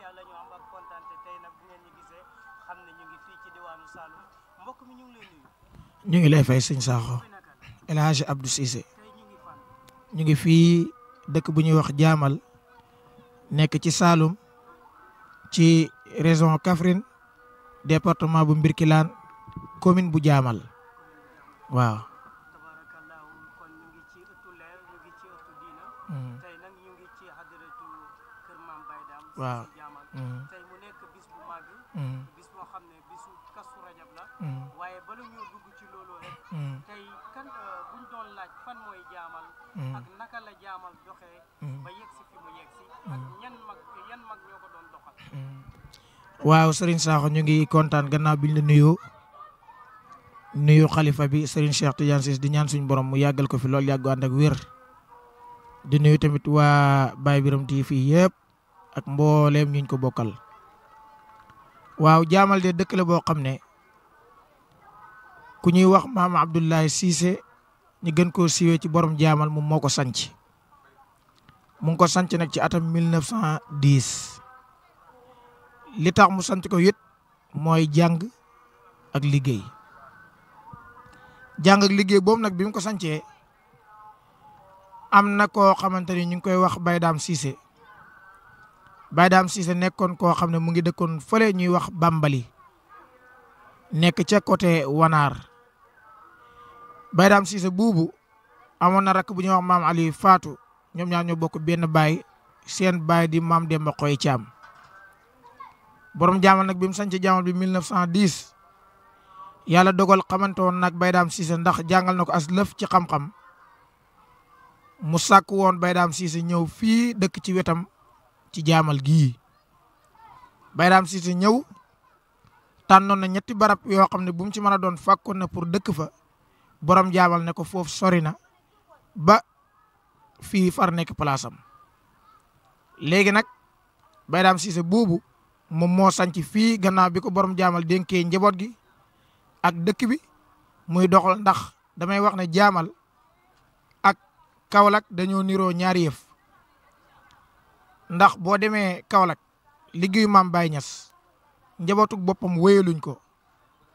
mbégte la ñu am ak kontaante tey nag bu ngeen ñu gisee xam ne ñu ngi fii ci diwaanu Saloum mbokk mi ñu ngi lay nuyu. ñu ngi lay fay sëñ Sakho El Hadj Abdou Cissé ñu ngi fii dëkk bu ñuy wax Jaamal nekk ci Saloum ci région Kaffrine département bu Mbirkilaan commune bu Jaamal waaw. tabaarakallaahu kon ñu ngi ci ëttu leer ñu ngi ci ëttu diina. tey nag ñu ngi ci hadaratu kër Maam Baye Dame. waaw ci Jaamal. tey mu nekk bis bu màgg. bis boo xam ne bisu Kazu Rajab la. waaye bala ñoo dugg ci loolu rek. tey kan buñ doon laaj fan mooy Jaamal. ak naka la Jaamal doxee. ba yegg si fi mu yegg si. ak yan mag ñoo ko doon doxal. waaw Serigne Sakho ñu ngi kontaan gannaaw biñ la nuyu xalifa bi Serigne Cheikh Tidiane Ciss di ñaan suñu borom mu yàggal ko fi loolu yàggu ànd ak wér di nuyu tamit waa Baye Biram TV fii yëpp ak mbooleem ñu ko bokkal. waaw Jaamal de dëkk la boo xam ne ku ñuy wax maam Abdoulaye Cissé ñu gën koo siiwee ci borom Jaamal moom moo ko sanc mu ngi ko sanc nag ci atam 1910 li tax mu sanc ko it mooy jàng ak liggéey. jàng ak liggéey boobu nag bi mu ko sancee am na koo xamante ni ñu ngi koy wax Baye Dame Cissé Baye Dame Cissé nekkoon koo xam ne mu ngi dëkkoon fële ñuy wax Bambali nekk ca côté Wanaar Baye Dame Cissé buubu amoon na rakk bu ñuy wax maam Aliou Fatou ñoom ñaar ñoo bokk benn baay seen baay di maam Demba Xoy Caam borom Jaamal nag bi mu sancee Jaamal bi 1910. yàlla dogal xamante woon nag Baye Dame Cissé ndax jàngal na ko as lëf ci xam-xam mu sàkk woon Baye Dame Cissé ñëw fii dëkk ci wetam ci Jaamal gii Baye Dame Cissé ñëw tànnoon na ñetti barab yoo xam ne bu mu ci mën a doon fàkkoon na pour dëkk fa borom Jaamal ne ko foofu sori na ba fii far nekk place am léegi nag Baye Dame Cissé boobu moom moo sanc fii gannaaw bi ko borom Jaamal dénkee njaboot gi ak dëkk bi muy doxal ndax damay wax ne Jaamal ak Kaolack dañoo niroo ñaari yëf ndax boo demee Kaolack liggéeyu maam Baye Niass njabootug boppam wéyaluñ ko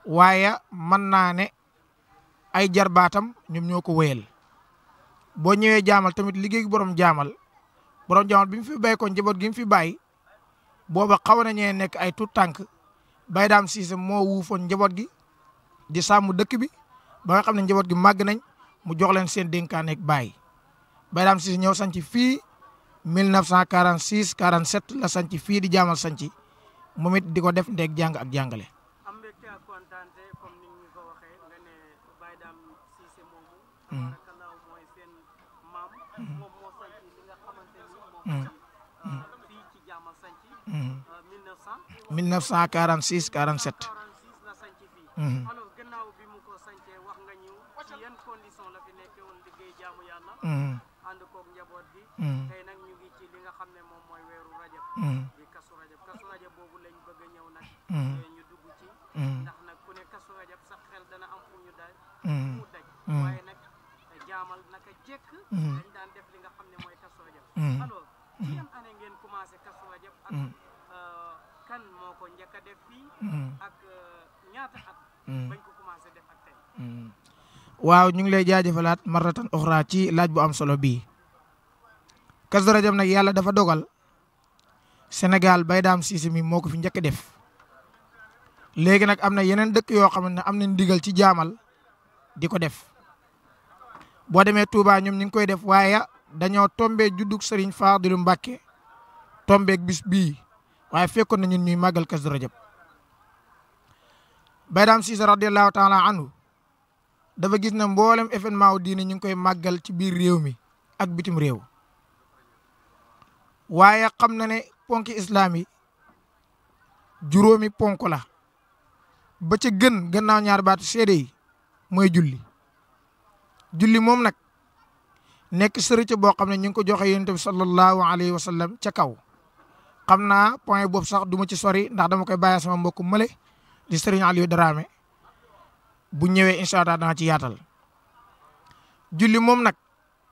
waaye mën naa ne ay jarbaatam ñoom ñoo ko wéyal boo ñëwee Jaamal tamit liggéeyu borom Jaamal bi mu fi bay ko njaboot gi mu fi bàyyi booba xaw nañee nekk ay tout tànk Baye Dame Cissé moo wuufoon njaboot gi di sàmm dëkk bi ba nga xam ne njaboot gi màgg nañ mu jox leen seen dénkaan ak Baye Dame Cissé ñëw sanc fii 1946 47 la sanc fii di Jaamal sanc moom it di ko def ndeeg jàng ak jàngale. am mbégte ak kontaante comme ni ñu ko waxee nga ne Baye Dame Cissé moomu. tabaarakallaahu mooy seen maam. moom moo sanc li nga xamante ni moom fii ci Jaamal sanc. 1946 47. la sanc fii. alors gannaaw bi mu ko sancee wax nga ñu ci yan condition la fi nekkee woon liggéey jaamu yàlla. ànd koog njaboot bi. tey nag ñu ngi ci li nga xam ne moom mooy weeru rajab. di Kazu Rajab boobu lañ bëgg a ñëw nag. ñu dugg ci. ndax nag ku ne Kazu Rajab sax xel dana am fu ñu daj. mu daj. waaye nag Jaamal naka jekk. dañ daan def li nga xam ne mooy Kazu Rajab. alors ci yan année ngeen commencé Kazu Rajab ak kan moo ko njëkk a def fii. ak ñaata at. bañ ko commencé def ak tey. waaw ñu ngi lay jaajëfalaat marratan uxra ci laaj bu am solo bii Kazu Rajab nag yàlla dafa dogal Sénégal Baye Dame Cissé mi moo ko fi njëkk a def léegi nag am na yeneen dëkk yoo xam ne am nañ ndigal ci Jaamal di ko def boo demee Touba ñoom ñu ngi koy def waaye dañoo tombee juddug Serigne Fadilu Mbàkke tombeeg bis bii waaye fekkoon na ñun ñuy màggal Kazu Rajab Baye Dame Cissé radiyallahu taala anhu dafa gis na mboolem événement wu diine ñu ngi koy màggal ci biir réew mi ak bitim réew waaye xam na ne ponki islam yi juróomi ponk la ba ca gën gannaaw ñaar baatu seede yi mooy julli moom nag nekk sërëcë boo xam ne ñu ngi ko joxe yonent bi sallallahu alayhi wa sallam ca kaw xam naa point boobu sax du ma ci sori ndax dama koy bàyyi sama mbokku mële di Serigne Aliou Dramé bu ñëwee incha allah dana ci yaatal julli moom nag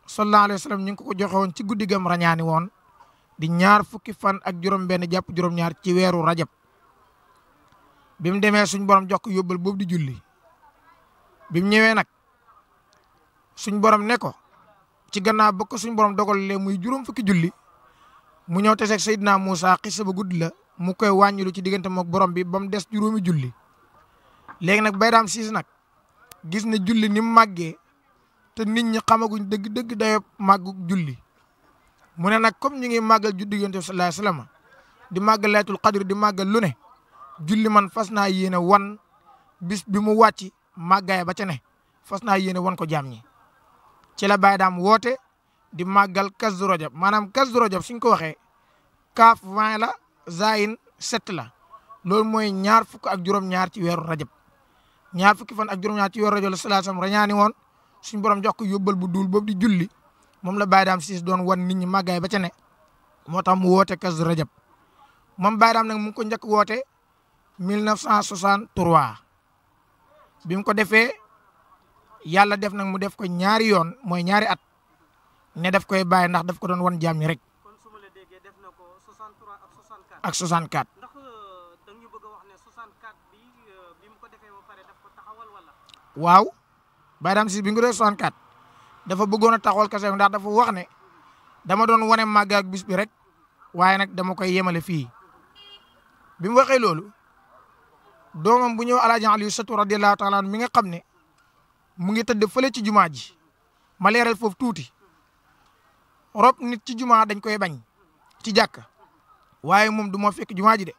sallallahu alayhi wa sallam ñu ngi ko joxe woon ci guddi gam rañaani woon di ñaar fukki fan ak juróom-benn jàpp juróom-ñaar ci weeru rajab bi mu demee suñ borom jox ko yóbbal boobu di julli bi mu ñëwee nag suñ borom ne ko ci gannaaw ba ko suñ borom dogalee muy juróom fukki julli mu ñëw teseeg Seydina Moussa xissa ba guddi la mu koy wàññilu ci diggante mook borom bi ba mu des juróomi julli léegi nag Baydaam Cissé nag gis ne julli ni mu màggee te nit ñi xamaguñ dëgg-dëgg dayo màggu julli mu ne nag comme ñu ngi màggal juddu Yonent bi sallallahu alayhi wasallam di màggal laylatul qadr di màggal lu ne julli man fas naa yéene wan bis bi mu wàcc màggaay ba ca ne fas naa yéene wan ko jaam ñi ci la Baydaam woote di màggal Kazu Rajab maanaam Kazu Rajab suñ ko waxee kaaf 20 la zayin 7 la loolu mooy ñaar fukk ak juróom-ñaar ci weeru rajab ñaar fukki fan ak juróom-ñaar ci weeru rajab la sallallahu alayhi wasallam rañaani woon suñ borom jox ko yóbbal bu duul boobu di julli moom la Baydaam Cissé doon wan nit ñi màggaay ba ca ne moo tax mu woote Kazu Rajab moom Baydaam nag mu ngi ko njëkk woote 1963 bi mu ko defee yàlla def nag mu def ko ñaari yoon mooy ñaari at ne daf koy bàyyi ndax daf ko doon wan jaam ñi rek kon su ma la déggee def na ko 63 ak ak 64. 64. ndax da ñu bëgg a wax ne 64 bi mu ko defee ba pare daf ko taxawal wala. waaw Baydaam Cissé bi nga def 64 dafa bëggoon a taxawal kese ndax dafa wax ne dama doon wane màgg ak bis bi rek waaye nag dama koy yemale fii bi mu waxee loolu doomam bu ñëw Alaaji Aliou Satu radiyallahu taala mi nga xam ne mu ngi tëdd fële ci jumaa ji ma leeral foofu tuuti rob nit ci jumaa dañ koy bañ ci jàkk waaye moom du moo fekk jumaa ji de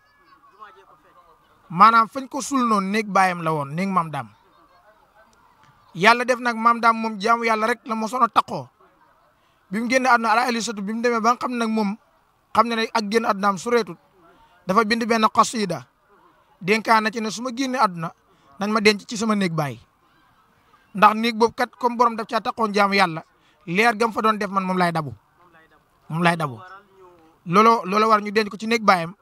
maanaam fañ ko sul noonu néeg baayam la woon néeg maam daam yàlla def nag maam daam moom jaamu yàlla rek la mosoon a taqoo bi mu génne àdduna Alaaji Aliou Satu bi mu demee ba nga xam nag moom xam ne ak génn àddunaam sureetut dafa bind benn xasida dénkaan na ci ne su ma génne àdduna nañ ma denc ci sama néeg baay ndax néeg boobu kat comme borom daf caa taqoon jaamu yàlla leer gam fa doon def man moom lay dabu looloo war ñu denc ko ci néeg baayam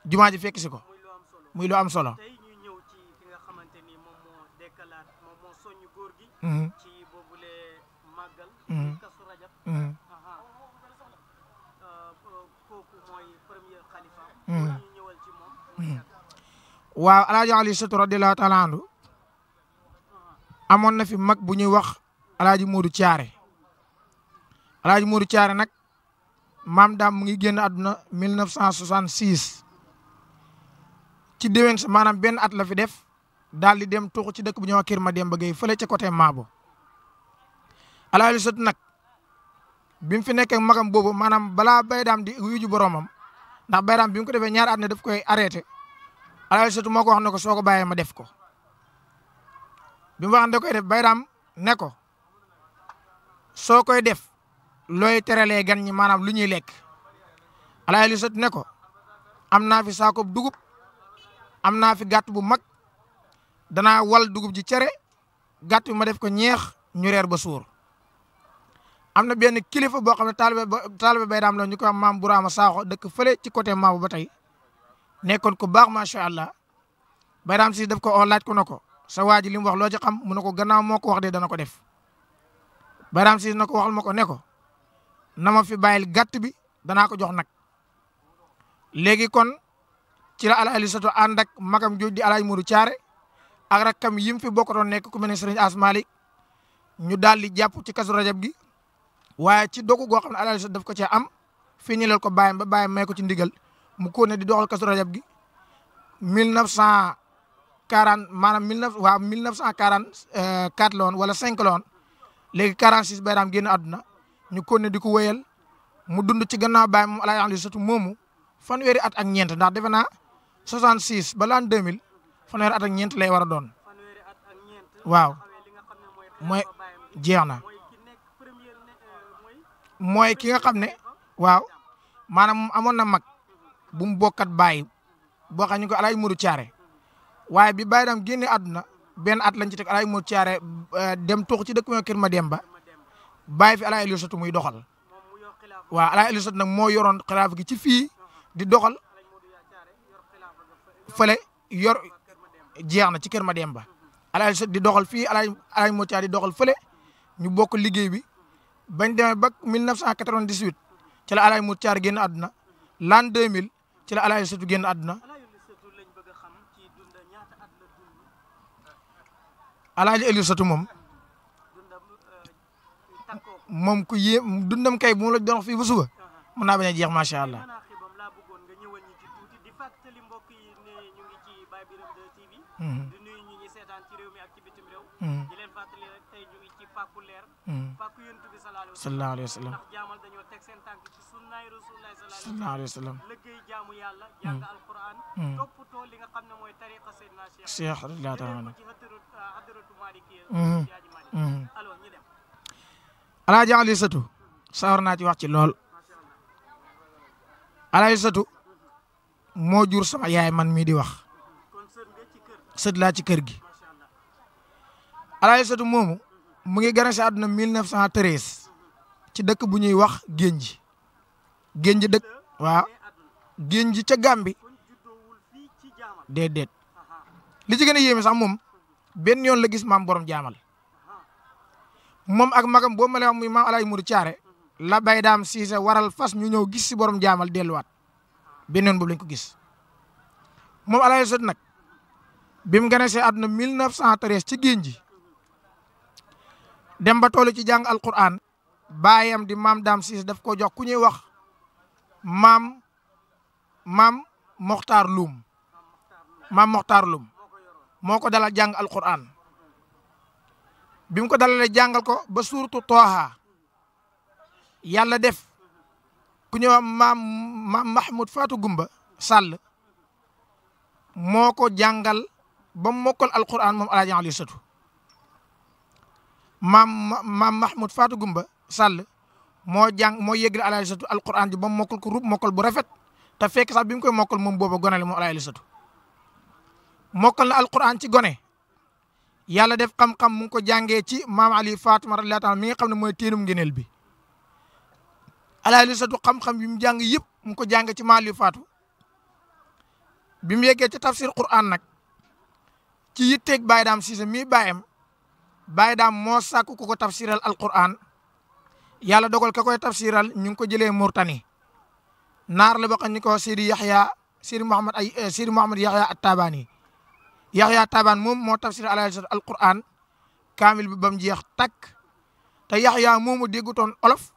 jumaa ji fekk si ko muy lu am solo. tey ñu ñëw ci ki nga xamante ni moom moo dekkalaat moom moo soññ góor gi. ci boobule màggal. Kazu Rajab. kooku mooy premier xalifa. ñu ñëwal ci moom. waaw Alaaji Aliou Satu radiyallahu taala anhu amoon na fi mag bu ñuy wax Alaaji Modou Thiaré Alaaji Modou Thiaré nag maam daam mu ngi génn àdduna 1966 ci déwén sa maanaam benn at la fi def daal di dem tuxu ci dëkk bu ñuy wax Kër Mademba Gueye fële ca côté Maabo Alaaji Aliou Satu nag bi mu fi nekkee magam boobu maanaam balaa Baydaam di wuyu ji boromam ndax Baydaam bi mu ko defee ñaari at ne daf koy arrêté Alaaji Aliou Satu moo ko wax ne ko soo ko bàyyee ma def ko bi mu wax da koy def Baydaam ne ko soo koy def looy teralee gan ñi maanaam lu ñuy lekk Alaaji Aliou Satu ne ko am naa fi saako dugub am naa fi gàtt bu mag danaa wal dugub ji cere gàtt bi ma def ko ñeex ñu reer ba suur am na benn kilifa boo xam ne taalibe Baydaam la ñu ko am maam Buraama Saaxo dëkk fële ci côté Maabo ba tey nekkoon ko baax macha allah Baydaam Cissé daf ko oo laaj ko na ko sa waa ji li mu wax loo ci xam mu ne ko gannaaw moo ko wax de dana ko def Baydaam Cissé na ko waxal ma ko ne ko na ma fi bàyyil gàtt bi danaa ko jox nag léegi kon ci la Alaaji Aliou Satu ànd ak magam jooj di Alaaji Modou Thiaré ak rakkam yim fi bokk doon nekk ku mel ne Sëriñ As Malik ñu daal di jàpp ci Kazu Rajab gi waaye ci dogu goo xam ne Alaaji Aliou Satu daf ko cee am fii ñu leel ko bàyyam ba bàyyam may ko ci ndigal mu ko ne di doxal Kazu Rajab gi 1940 maanaam 1944 la woon wala 5 la woon léegi 46 Baydaam génn àdduna ñu ko ne di ko wéyal mu dund ci gannaaw bàyyam moom Alaaji Aliou Satu moomu fanweeri at ak ñeent ndax defe naa 66 ba l'an 2000 fanweeri at ak ñeent lay war a doon waaw mooy jeex na mooy ki nga xam ne waaw maanaam amoon na mag bu mu bokkat bàyyi boo xam ñu ko Alaaji Modou Thiaré waaye bi Baydaam génne àdduna benn at lañ ci teg Alaaji Modou Thiaré dem tuux ci dëkk mooy Kër Mademba bàyyi fi Alaaji Aliou Satu muy doxal waaw Alaaji Aliou Satu nag moo yoroon xilaafa gi ci fii di doxal fële yor jeex na ci Kër Mademba Alaaji Aliou Satu di doxal fii Alaaji Modou Thiaré di doxal fële ñu bokk liggéey bi bañ demee ba 1998 ci la Alaaji Modou Thiaré génn àdduna l'an 2000 ci la Alaaji Aysatu génn àdduna. Alaaji Aysatu moom ku yéem dundam kay bu mu la doon fii ba suba mën naa bañ a jeex macha allah. sallallahu alayhi wa sallam. sallallahu alayhi wa sallam. Cheikh radiyallahu ta'ala anhu. Alaaji Aysatu sawar naa ci wax ci lool. Alaaji Aysatu moo jur sama yaay man mii di wax sët laa ci kër gi. Alaaji Aysatu moomu mu ngi gane si àdduna 1913 ci dëkk bu ñuy wax Génji dëkk waaw Génji ca Gàmbi déedéet li ci gën a yéeme sax moom benn yoon la gis maam borom jaamal moom ak magam boo ma la wax muy maam Alaaji Modou Thiaré la bay daam siise waral fas ñu ñëw gis si borom jaamal delluwaat benn yoon boobu lañ ko gis moom Alaaji Aysatu nag bi mu gane see àdduna 1913 ci Génji dem ba toolu ci jàng alquran baayam di maam daam siis daf ko jox ku ñuy wax maam Mokhtar Loum moo ko dalal jàng alquran bi mu ko dalalee jàngal ko ba suuratu Taaha yàlla def ku ñuy wax maam Mahmoud Fatou Gumba Sall moo ko jàngal ba mokkal alquran moom Alaaji Aysatu maam Mahmoud Fatou Gumba Sall moo yëgle Alaaji Aysatu alquran ji ba mu mokkal ko rub mokkal bu rafet te fekk sax bi mu koy mokkal moom booba gone la moom Alaaji Aysatu mokkal na alquran ci gone yàlla def xam-xam mu ngi ko jàngee ci maam Ali Fatima radiyallahu ta'ala mi nga xam ne mooy téenum ngëneel bi. Alaaji Aysatu xam-xam bi mu jàng yëpp mu ngi ko jàngee ci maam Ali Fatou bi mu yeggee ci tafsir Qur'an nag ci yitteeg Baye Dame Cissé mii baayam Baye Dame moo sàkku ku ko tafsiral alquran yàlla dogal ka koy tafsiral ñu ngi ko jëlee Mourtani naar la bokk ñu ko Sidi Mouhamad Yahya at-Tabani Yahya Taban moom moo tafsiral Alaaji Aysatu alquran kaamil bi ba mu jeex takk te Yahya moomu déggutoon olof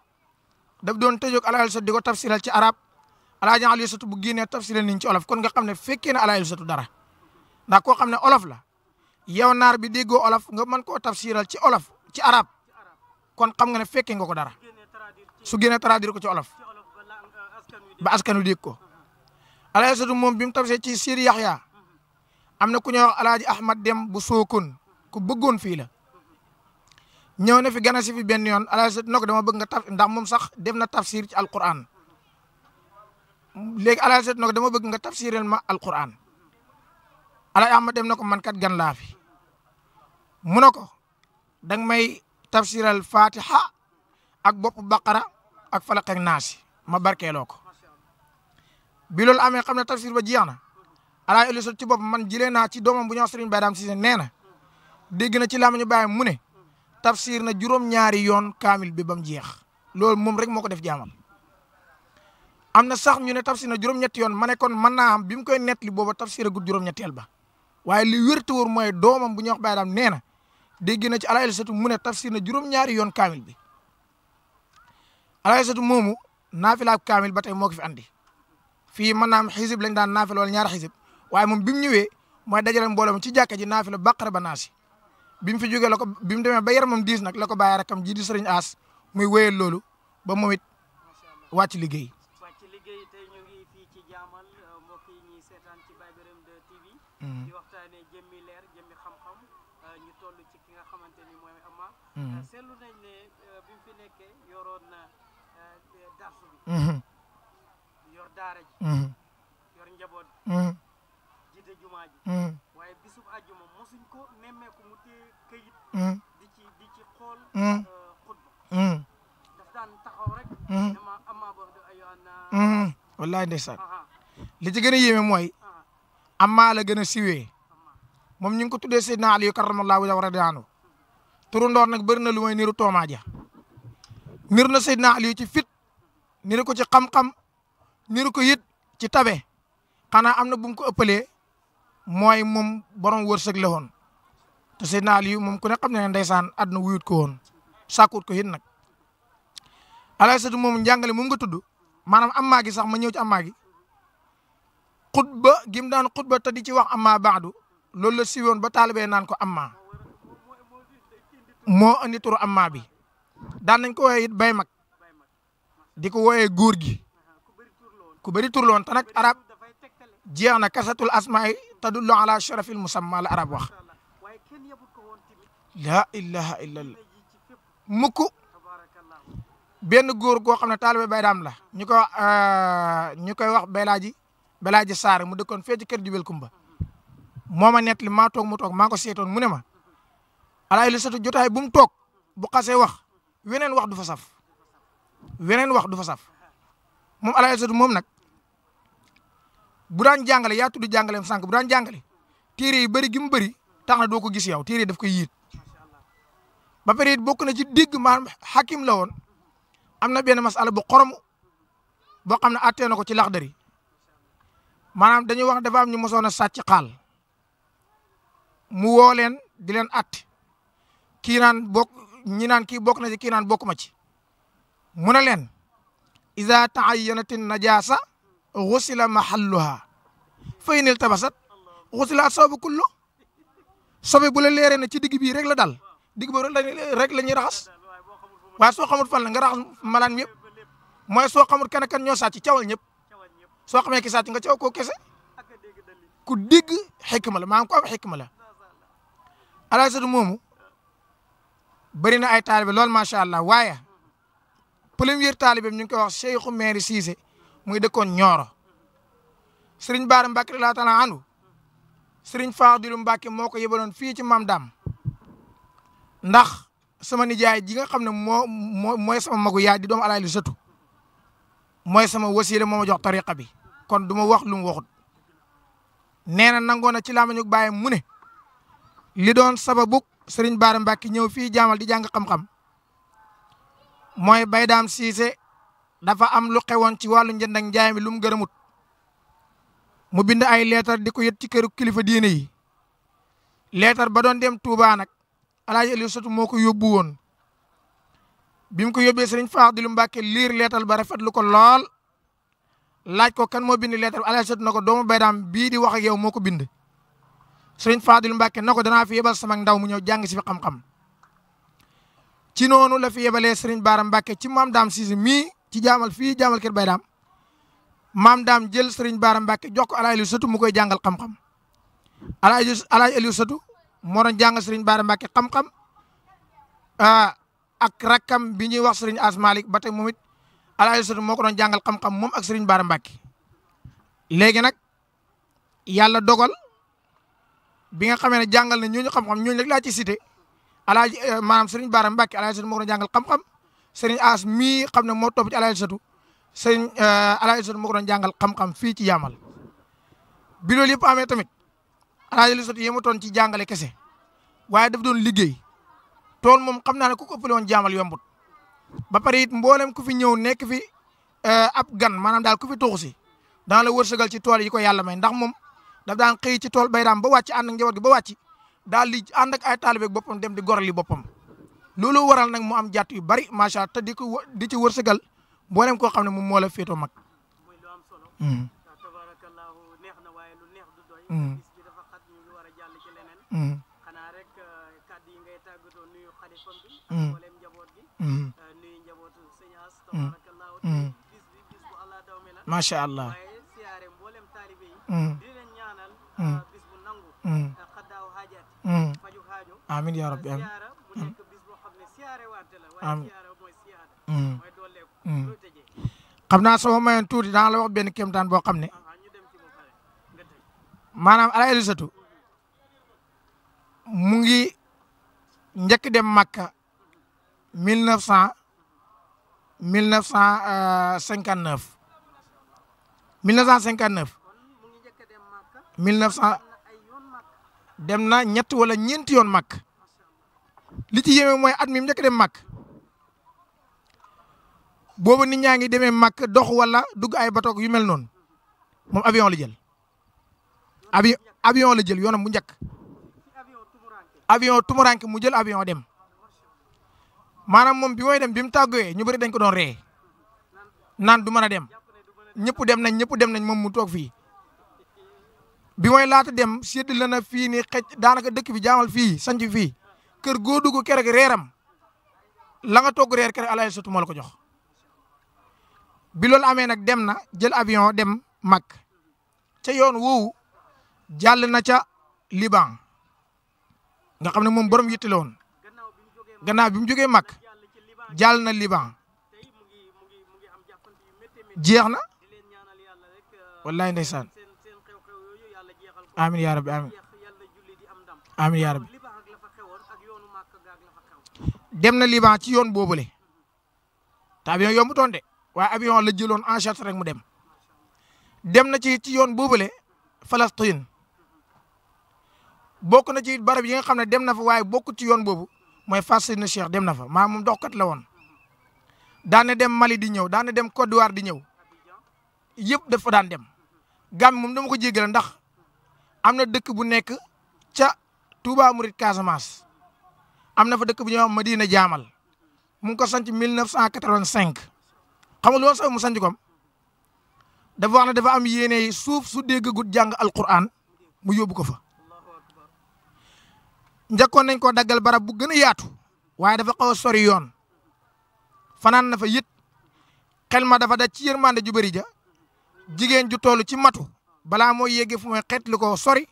daf doon tëjoog Alaaji Aysatu di ko tafsiral ci arab Alaaji Aysatu bu génnee tafsiral niñ ci olof kon nga xam ne fekkee na Alaaji Aysatu dara ndax koo xam ne olof la yow naar bi déggoo olof nga mën koo tafsiral ci olof ci arab kon xam nga ne fekkee nga ko dara su génnee traduire ko ci olof ba askan wi dégg ko. Alaaji Aysatu moom bi mu tafsir ci Sidi Yahya am na ku ñuy wax Alaaji Ahmad Dem bu Sokone ku bëggoon fii la ñëw na fi gana si fi benn yoon Alaaji Aysatu na ko dama bëgg nga taf ndax moom sax def na tafsir ci alquran léegi Alaaji Aysatu na ko dama bëgg nga tafsiral ma alquran Alaaji Ahmad Dem na ko man kat gan laa fi mu ne ko danga may tafsiral Fatiha ak bopp Baqara ak Falaq ak Naas ma barkeeloo ko bi loolu amee xam ne tafsir ba jeex na Alaaji Aysatu ci bopp man jëlee naa ci doomam bu ñuy wax Serigne Baye Dame Cissé nee na dégg na ci làmmiñu baayam mu ne tafsir na juróom-ñaari yoon kaamil bi ba mu jeex loolu moom rek moo ko def jaamal am na sax ñu ne tafsir na juróom-ñetti yoon ma ne kon mën naa am bi mu koy nettali booba tafsir agul juróom-ñetteel ba waaye li wér te wóor mooy doomam bu ñuy wax Baye Dame nee na dégg na ci Alaaji Aysatu mu ne tafsir na juróom-ñaari yoon kaamil bi Alaaji Aysatu moomu naafila kaamil ba tey moo ko fi andi fii mën naa am xisib lañ daan naafila wala ñaari xisib waaye moom bi mu ñëwee mooy dajale mbooloo ci jàkka ji naafila Baqara ba Naasi bi mu fi jógee la ko bi mu demee ba yaramam diis nag la ko bàyyi rakam ji di Sëriñ As muy wéyal loolu ba moom it wàcc liggéey. tey ñu ngi fii ci jaamal mbokk yi ñuy seetaan ci Baye Birame 2 TV. di waxtaanee jëmmi leer jëmmi xam-xam ñu toll ci ki nga xamante ni mooy Ama. seetlu nañ ne bi mu fi nekkee yoroon na darsu bi. yor daara ji. yor njaboot bi. jiite jumaa ji. waaye bisub àjjuma mosuñ ko nemmeeku mu téye këyit. di ci xool. xutba. daf daan taxaw rek. dama Ama ba ay wallaay ndeysaan li ci gën a yéeme mooy Ama la gën a siwee moom ñu ngi ko tuddee Seydina Aliyu karamallahu wajhahu radiyallahu anhu turu ndoor nag bëri na lu may niru toomaaja niru na Seydina Aliyu ci fit niru ko ci xam-xam niru ko it ci tabe xanaa am na bu mu ko ëppalee mooy moom borom wërsëg la woon te Seydina Aliyu moom ku ne xam ne ndeysaan àdduna wuyut ko woon sàkkut ko it nag Alaysatu moom njàngale moom nga tudd maanaam ammaa gi sax ma ñëw ci ammaa gi xutba gim daan xutba te di ci wax amma baadu loolu la siwoon ba taalibee naan ko amma moo andi turu amma bi daan nañ ko wooyee it bay mag di ko wooyee góor gi ku bëri tur la woon te nag arab jeex na kasatul asmaay tadullu ala sharafil musamma la arab wax la ilaha illallah mukk benn góor goo xam ne taalibe baydaam la ñu koy wax Belaaji Saare mu dëkkoon fee ci kër Jubel Kumba moo ma nettali maa toog mu toog maa ko seetoon mu ne ma Alaysatu jotaay bu mu toog bu xasee wax weneen wax du fa saf moom Alaysatu moom nag bu daan jàngale yaa tudd jàngaleem sànq bu daan jàngale téere yi bëri gi mu bëri tax na doo ko gis yow téere yi daf koy yiit ba pare it bokk na ci digg maanaam xakim la woon am na benn masala bu xorom boo xam ne attee na ko ci Laxdari maanaam dañuy wax dafa am ñu mosoon a sàcc xaal mu woo leen di leen att kii naan bokk ñi naan kii bokk na ci kii naan bokk ma ci mu ne leen iza ta'ayyanati najaasa ghusila mahalluha fa in iltabasat ghusila as-sawbu kullu sobe bu la leeree na ci digg bii rek la dal digg ba rek la ñuy raxas waaye soo xamul fan la nga raxas malaan yëpp mooy soo xamul kenn kan ñoo sàcc cawal ñëpp soo xamee ki sàcc nga caw koo kese ku digg xikma la maanaam ku am xikma la Alaysatu moomu bëri na ay taalibe lool macha allah waaye premier taalibe ñu ngi koy wax Cheikhu Meeri Siise muy dëkkoon Ñooro Serigne Bara Mbacke laa taala andu Serigne Fadilu Mbacke moo ko yebaloon fii ci Maam Daam ndax sama nijaay ji nga xam ne mooy sama magu yaay di doomu Alaysatu mooy sama wasiila moo ma jox tariqa bi kon du ma wax lu mu waxut nee na nangoo na ci lamañu bàyyi mu ne li doon sababu Serigne Bara Mbacke ñëw fii jaamal di jàng xam-xam mooy Baydaam Siise dafa am lu xewoon ci wàllu njënd ak njaay mi lu mu gërëmut mu bind ay leetar di ko yët ci këru kilifa diine yi leetar ba doon dem Touba nag Alaaji Alaysatu moo ko yóbbu woon bi mu ko yóbbee Serigne Fadilu Mbacke liir leetar ba rafetlu ko lool laaj ko kan moo bind leetar bi Alaysatu na ko doomu Baydaam bii di wax ak yow moo ko bind Serigne Fadilu Mbacke na ko danaa fi yebal sama ndaw mu ñëw jàng si fi xam-xam ci noonu la fi yebalee Serigne Bara Mbacke ci Maam Daam Siise mii ci jaamal fii jaamal kër Baydaam Maam Daam jël Serigne Bara Mbacke jox ko Alaaji Alaysatu mu koy jàngal xam-xam Alaaji Alaysatu moo doon jàngal Serigne Bara Mbacke xam-xam ak rakkam bi ñuy wax Serigne As Malik ba tey moom it Alaaji Alaysatu moo ko doon jàngal xam-xam moom ak Serigne Bara Mbacke léegi nag yàlla dogal bi nga xamee ne jàngal na ñooñu xam-xam ñooñu rek laa ci cité alaaji maanaam Serigne Bara Mbacke Alaaji Alaysatu moo ko doon jàngal xam-xam Serigne As mii xam ne moo topp ci Alaaji Alaysatu Serigne Alaaji Alaysatu moo ko doon jàngal xam-xam fii ci Yamal bi loolu yëpp amee tamit Alaaji Alaysatu yemutoon ci jàngale kese waaye daf doon liggéey tool moom xam naa ne ku ko ëppale woon jaamal yombut ba pare it mboolem ku fi ñëw nekk fi ab gan maanaam daal ku fi tuxu si dana la wërsëgal ci tool yi ko yàlla may ndax moom daf daan xëy ci tool Baydaam ba wàcc ànd ak njaboot gi ba wàcc daal di ànd ak ay taalibe boppam dem di gorali boppam loolu waral nag mu am jàtt yu bari macha allah te di ci wërsëgal mboolem koo xam ne moom moo la féetoo mag. muy lu am solo. tabarakallahu neex na waaye lu neex du doy. bis bi dafa xat ñu ngi war a jàll ci leneen. xanaa rek kàddu yi ngay tàggatoo nuyu xalifam bi. ak mboolem njaboot gi. nuyu njabootu sëñ As. tabarakallahu bis bu Allah daw mi la. macha allah waaye siyaare mboolem taalibe yi. di leen ñaanal. bis bu nangu. xaddaaw xaajaati. faju xaajo. amiin yaa rabbi amiin. siyaara mu nekk bis boo xam ne siyaare waate la. waaye siyaara mooy siyaada. mooy dooleeku. loo tëjee. xam naa soo mayoon tuuti daan la wax benn kéemtaan boo xam ne maanaam Alaaji Alaysatu mu ngi njëkk dem Makka 1959 1900 dem na ñett wala ñeenti yoon Makka li ci yéeme mooy at mi mu njëkk dem Makka boobu nit ñaa ngi demee Makka dox wala dugg ay bateau yu mel noonu moom avion la jël avion la jël yoonam bu njëkk avion tumuranke mu jël avion dem maanaam moom bi mooy dem bi mu tàggoo ñu bëri dañ ko doon ree naan du mën a dem ñëpp dem nañ moom mu toog fii bi mooy laata dem sédd la na fii ni xëj daanaka dëkk bi jaamal fii sanc fii kër goo dugg keroog reeram la nga togg reer keroog Alaaji Satu moo la ko jox bi loolu amee nag dem na jël avion dem Makka ca yoon woowu jàll na ca Liban nga xam ne moom borom yitte la woon gannaaw bi mu jógee Makka jàll na Liban jeex na wallahi ndeysaan amin yaa rabbi amin yaa rabbi dem na Liban ci yoon boobule te avion yombutoon de waaye avion la jëloon en charge rek mu dem na ci yoon boobule Palestine bokk na ci barab yi nga xam ne dem na fa waaye bokk ci yoon boobu mooy Fass Seydina Cheikh dem na fa maa moom doxkat la woon daan na dem Mali di ñëw daan na dem Côte d'Ivoire di ñëw yëpp dafa daan dem Gàmbi moom dama ko jéggale ndax am na dëkk bu nekk ca Touba Mouride Casamance am na fa dëkk bu ñuy wax Madina Jaamal mu ngi ko sanc 1985 xam nga loolu sax mu sanc kom dafa wax ne dafa am yéene suuf su déggagut jàng alquran mu yóbbu ko fa njëkkoon nañ koo daggal barab bu gën a yaatu waaye dafa xaw a sori yoon fanaan na fa yit xel ma dafa daj ci yërmande ju bëri ja jigéen ju toll ci matu balaa mooy yéegee fu mooy xeet li ko sori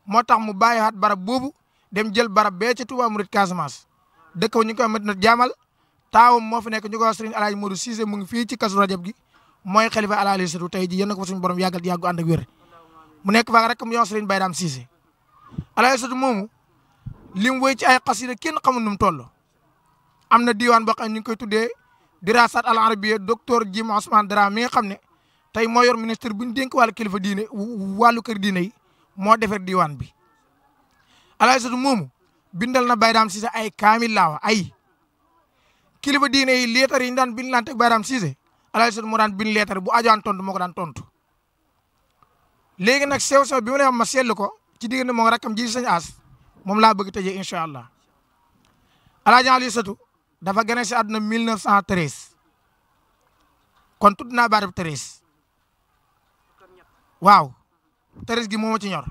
moo tax mu bàyyiwaat barab boobu dem jël barab bee ca Touba Mouride Casamance dëkk ba ñu koy Madina Jaamal taawam moo fi nekk ñu koy wax Serigne Alaaji Modou Cissé mu ngi fii ci Kazu Rajab gi mooy xalifa Alaaji Satu tey ji yéen ko fa suñu borom yàggal yàggu ànd ak wér mu nekk fa rek mu yow Serigne Baydaam Cissé Alaaji Satu moomu li mu woy ci ay xasida kenn xamul nu mu toll am na diwaan boo xam ne ñu ngi koy tuddee dirasat al arabiyya docteur Jim Ousmane Dara mi nga xam ne tey moo yor ministre bu ñu dénk wàllu kilifa diine wàllu kër diine yi moo defar diwaan bi Alaaji Satu moomu bindal na Baydaam Cissé ay kaamil laawa ay kilifa diine yi leetar yi ñu daan bind lante ak Baydaam Cissé Alaaji Satu moo daan bind leetar bu ajaan tontu moo ko daan tontu léegi nag sew bi ma lay wax ma seetlu ko ci diggante moo rakkam ji Sëñ As moom laa bëgg tëjee incha allah Alaaji Aliou Satu dafa gane si àdduna 1913 kon tudd naa baat bi 13 waaw 13 gi moo ma ci ñor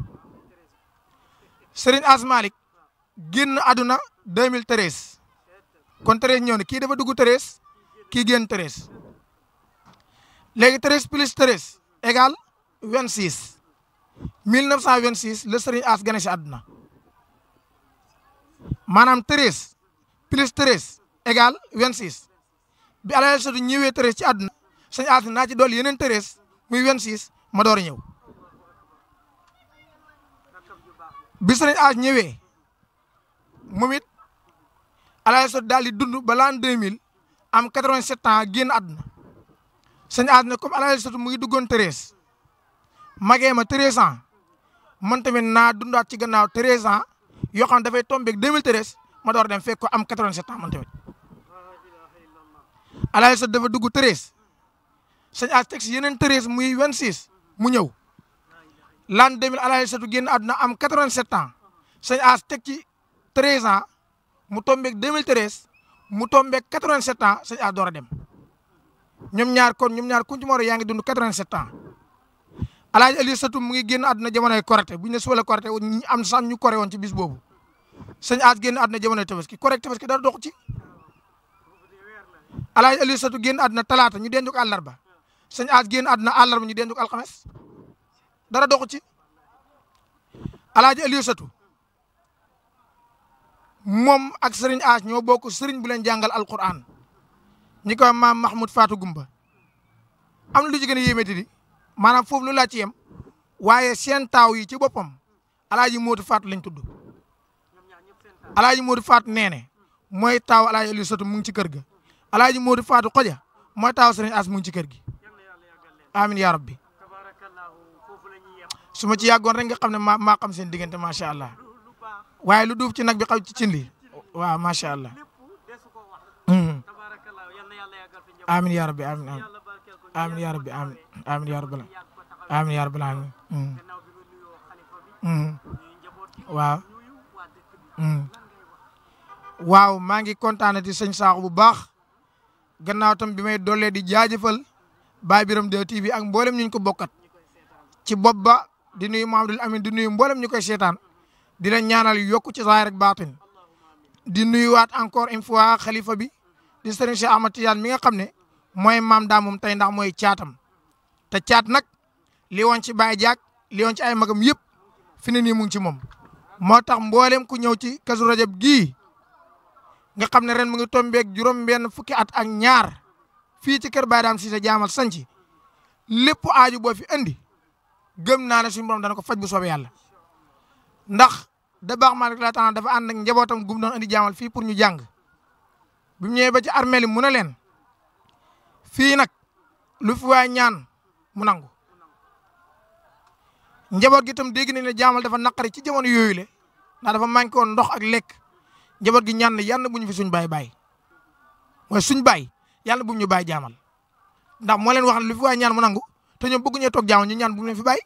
Serigne As Malick génn àdduna 2013 kon 13 ñëw na kii dafa dugg 13 kii génn 13 léegi 13 plus 13 égale 26 1926 la Serigne As gane si àdduna maanaam 13 plus 13 égale 26 bi Alaaji Satu ñëwee 13 ci àdduna Sëñ As naa ci dolli yeneen 13 muy 26 ma door a ñëw bi Sëñ As ñëwee moom it Alaaji Satu daal di dund ba l'an 2000 am 87 ans génn àdduna Sëñ As ne comme Alaaji Satu mu ngi duggoon 13 magee ma 13 ans man tamit naa dundaat ci gannaaw 13 ans yoo xam ne dafay tombé 2013 ma door dem fekk ko am 87 ans man tamit Alaaji Satu dafa dugg 13 Sëñ As teg si yeneen 13 muy 26 mu ñëw l'an 2000 Alaaji Satu génn àdduna am 87 ans Sëñ As teg ci 13 ans mu tombé 2013 mu tombé 87 ans Sëñ As door a dem ñoom ñaar ku ci moro yaa ngi dund 87 ans Alaaji Aliou Satu mu ngi génn àdduna jamonoy Korité bu ñu ne suba Korité ñu am sax ñu koré woon ci bis boobu Sëñ As génn àdduna jamonoy Tabaski correct Tabaski dara dox ci Alaaji Aliou Satu génn àdduna talaata ñu denc ko àllarba Sëñ As génn àdduna àllarba ñu denc ko alxames dara doxu ci Alaaji Aliou Satu moom ak Serigne As ñoo bokk Serigne bu leen jàngal alquran ñi ko maam Mahmoud Fatou Gumba am na lu ci gën a yéeme di maanaam foofu lu laa ci yem waaye seen taaw yi ci boppam Alaaji Modou Fatou lañ tudd Alaaji Modou Fatou neene mooy taaw Alaaji Aliou Satu mu ngi ci kër ga Alaaji Modou Fatou Xoja mooy taaw Serigne As mu ngi ci kër gi amin yaa rabbi su ma ci yàggoon rek nga xam ne maa xam seen diggante macha allah waaye lu duuf ci nag bi xaw ci cin li waaw macha allah amiin yaa rabbi amiin amiin yaa rabbi amiin amiin yaa rabbi amiin yaa rabbi amiin waaw waaw maa ngi kontaanati sëñ Sakho bu baax gannaaw tam bi may dollee di jaajëfal Baye Birame 2 TV ak mboolem ñu ko bokkat ci bopp ba di nuyu Mamadou Amine di nuyu mboolem ñu koy seetaan di leen ñaanal yokku ci zaahir ak baatin di nuyuwaat encore une fois xalifa bi di sëriñ Cheikh Ahmad Tidiane mi nga xam ne mooy maam daa moom tey ndax mooy caatam te caat nag li woon ci Baye Diak li woon ci ay magam yëpp fi ne nii mu ngi ci moom moo tax mboolem ku ñëw ci Kazu Rajab gii nga xam ne ren mu ngi tombeeg juróom-benn fukki at ak ñaar fii ci kër Baye Dame Cissé jaamal sanci lépp aaju boo fi andi gëm naa ne suñu borom dana ko faj bu soobee yàlla ndax da baax maa rek laa tax dafa ànd ak njabootam gum doon andi jaamal fii pour ñu jàng bi mu ñëwee ba ci armée li mu ne leen fii nag lu fi waay ñaan mu nangu njaboot gi itam dégg nañ ne jaamal dafa naqari ci jamono yooyu le ndax dafa manqué woon ndox ak lekk njaboot gi ñaan na yàlla bu ñu fi suñ baay bàyyi mooy suñ baay yàlla bu ñu bàyyi jaamal ndax moo leen wax ne lu fi waay ñaan mu nangu te ñoom bëgg ñee toog jaamal ñu ñaan bu ñu leen fi bàyyi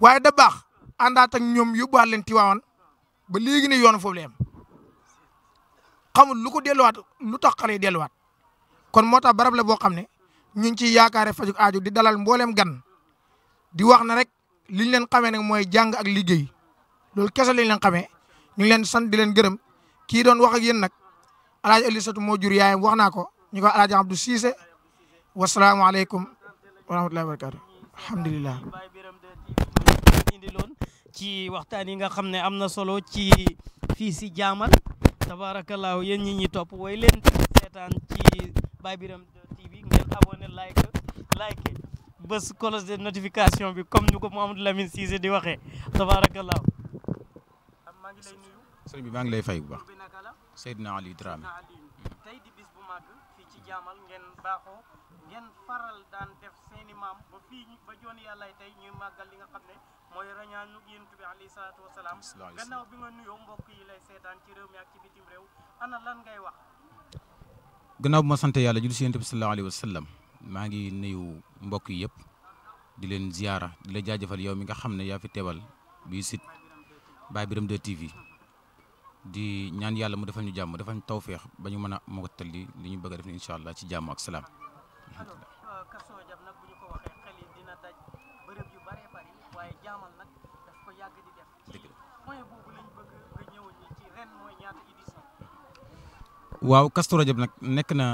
waaye da baax àndaat ak ñoom yóbbuwaat leen Tiwaawan ba léegi ne yoonu foofu la yem xamul lu ko delluwaat lu tax xale yi delluwaat kon moo tax barab la boo xam ne ñu ngi ciy yaakaare fajuk aaju di dalal mbooleem gan di wax na rek liñ leen xamee nag mooy jàng ak liggéey loolu kese lañ leen xamee ñu ngi leen sant di leen gërëm kii doon wax ak yéen nag El Hadj Elisatu moo jur yaayam wax naa ko ñu ko El Hadj Abdou Cissé wasalaamaaleykum wa rahmatullahi wa barakatu alhamdulilah. Baye Birame 2 TV indiloon ci waxtaan yi nga xam ne am na solo ci fii si jaamal tabaarakallaahu yéen ñi ñi topp way leen seetaan ci Baye Birame 2 TV ngeen abonné like bés cloche de notification bi comme ni ko Mouhamadou Lamine Cissé di waxee tabaarakallaahu. maa ngi lay nuyu. sëñ bi maa ngi lay fay bu baax Seydina Ali Dramé. tey di bis bu màgg fii ci jaamal ngeen baaxoo ngeen faral daan def seeni maam ba fii ba jooni yàlla tey ñuy màggal li nga xam ne mooy rañaanu Yonent bi alayhi salaatu wa salaam gannaaw bi nga nuyoo mbokk yi lay seetaan ci réew mi ak ci bitim réew ana lan ngay wax. gannaaw bu ma sant yàlla julli si Yonent bi sallallahu alayhi wa sallam maa ngi nuyu mbokk yi yëpp di leen ziyaara di la jaajëfal yow mi nga xam ne yaa fi teewal bii sit Baye Birame 2 TV di ñaan yàlla mu defal ñu jàmm defal ñu tawféex ba ñu mën a motal li ñu bëgg a def ni incha allah ci jàmm ak salaam. Kazu Rajab nag bu ñu ko waxee xel yi dina daj bërëb yu bëree bëri waaye jaamal nag daf ko yàgg di def. ci point boobu lañ bëgg nga ñëwal ñi ci ren mooy ñaata édition. waaw Kazu Rajab nag nekk na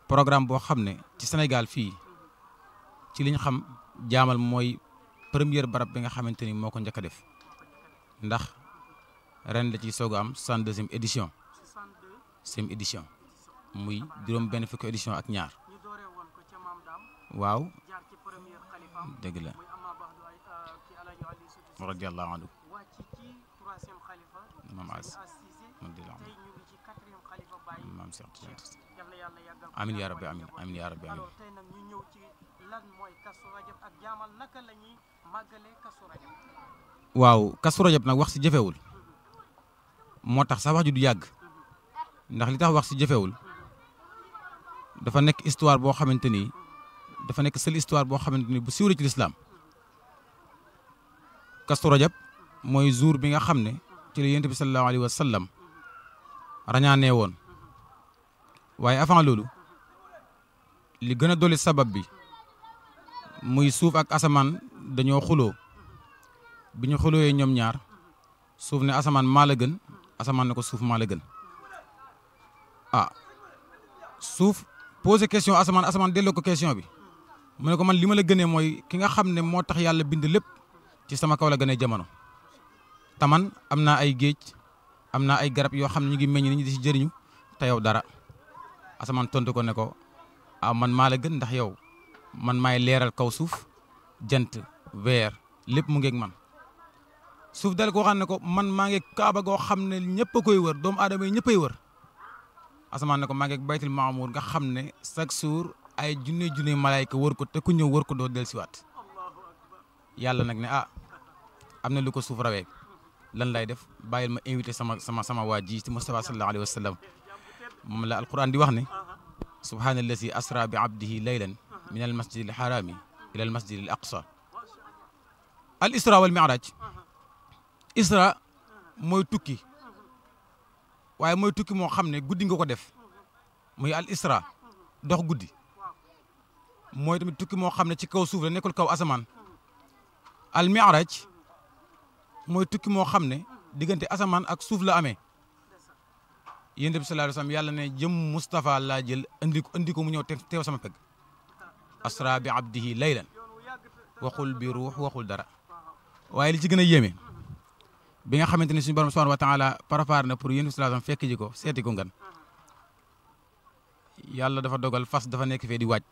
programme boo xam ne ci Sénégal fii ci li ñu xam jaamal mooy première barab bi nga xamante ni moo ko njëkk a def ndax ren la ci soog a am 62e édition 62e édition muy juróom benn fukki édition ak ñaar waaw dëgg la radiyallahu anhu maam as maam Cheikh amin yaa rabbi amin amin yaa rabbi amin waaw Kazu Rajab nag wax si jëfewul moo tax sax wax ji du yàgg ndax li tax wax si jëfewul dafa nekk histoire boo xamante ni dafa nekk seule histoire boo xamante ni bu siiw la ci lislaam Kazu Rajab mooy jour bi nga xam ne ci la Yonent bi sallallahu alayhi wa sallam rañaanee woon waaye avant loolu li gën a dolli sabab bi muy suuf ak asamaan dañoo xuloo bi ñu xulooyee ñoom ñaar suuf ne asamaan maa la gën asamaan ne ko suuf maa la gën ah suuf posé question asamaan delloo ko question bi mu ne ko man li ma la gënee mooy ki nga xam ne moo tax yàlla bind lépp ci sama kaw la gënee jamono taman am naa ay géej am naa ay garab yoo xam ne ñu ngi meññ ni ñu di si jëriñu te yow dara asamaan tontu ko ne ko ah man maa la gën ndax yow man maay leeral kaw suuf jant weer lépp mu ngeeg man suuf dal ko xam ne ko man maa ngi kaaba goo xam ne ñëpp a koy wër doomu aadama yi ñëpp ay wër asamaan ne ko maa ngi baytul maamuur nga xam ne chaque jour ay junne malaayka wër ko te ku ñëw wër ko doo dellusiwaat yàlla nag ne ah am na lu ko suuf rawee lan lay def bàyyil ma invité sama waa ji ci Mustafa sallallahu alayhi wa sallam moom la alquran di wax ne subhaanallazi asra bi abdihi laylan min al masjid al harami ila al masjid al aqsa. al isra wal mi'raj, isra mooy tukki, waaye mooy tukki moo xam ne guddi nga ko def, muy al isra dox guddi. mooy tamit tukki moo xam ne ci kaw suuf la, nekkul kaw asamaan. al mi'raj mooy tukki moo xam ne diggante asamaan ak suuf la amee. yonent bi sallallahu alayhi wasallam yàlla ne jëm Moustapha laa jël andi ko mu ñëw teew sama pegg. asra bi abdihi laylan, waxul bi ruux, waxul dara. waaye li ci gën a yéeme bi nga xamante ne suñu borom subhanahu wa taala préparé na pour yonent bi sallallahu alayhi wasallam fekk ji ko, seeti ko ngan. yàlla dafa dogal fas dafa nekk fee di waaj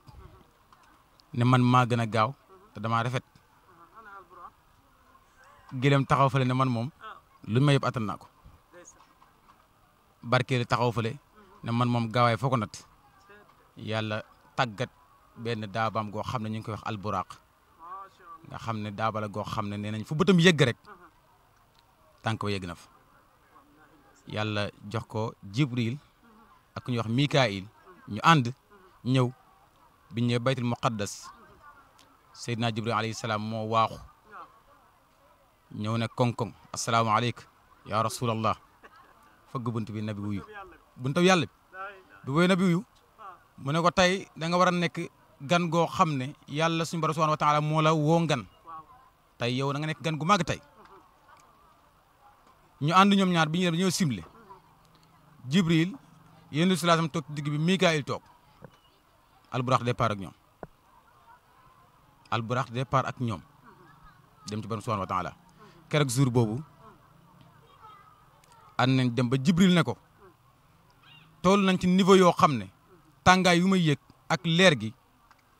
ne man maa gën a gaaw te damaa rafet. gëlëm taxaw fële ne man moom lu ma yëpp attan naa ko. barkeeli taxaw fële ne man moom gaawaay foo ko nat. yàlla tàggat benn daabaam goo xam ne ñu ngi koy wax alburaq, nga xam ne daabala goo xam ne nee nañ fu bëtam yegg rek tànk ba yegg na fa. yàlla jox ko jibril ak ku ñuy wax mikail, ñu ànd ñëw. biñ ñëwee baytul muqaddas, seydina jibril alayhi salaam moo waaxu ñëw ne koŋ-koŋ asalaamaaleykum ya rasulallah. fëgg bunt bi nabi wuyu, buntaw yàlla bi woy nabi wuyu mu ne ko tey da nga war a nekk gan goo xam ne yàlla suñu borom subhanahu wa taala moo la woo ngan. tey yow da nga nekk gan gu màgg tey. ñu ànd ñoom ñaar bi ñu ñëw simle. jibril yéen sallallahu alayhi wasallam toog digg bi, mikail toog. alburaq départ ak ñoom, alburaq départ ak ñoom dem ci borom subhanahu wa taala. keroog jour boobu ànd nañ dem ba jibril ne ko toll nañ ci niveau yoo xam ne tàngaay yu may yëg ak leer gi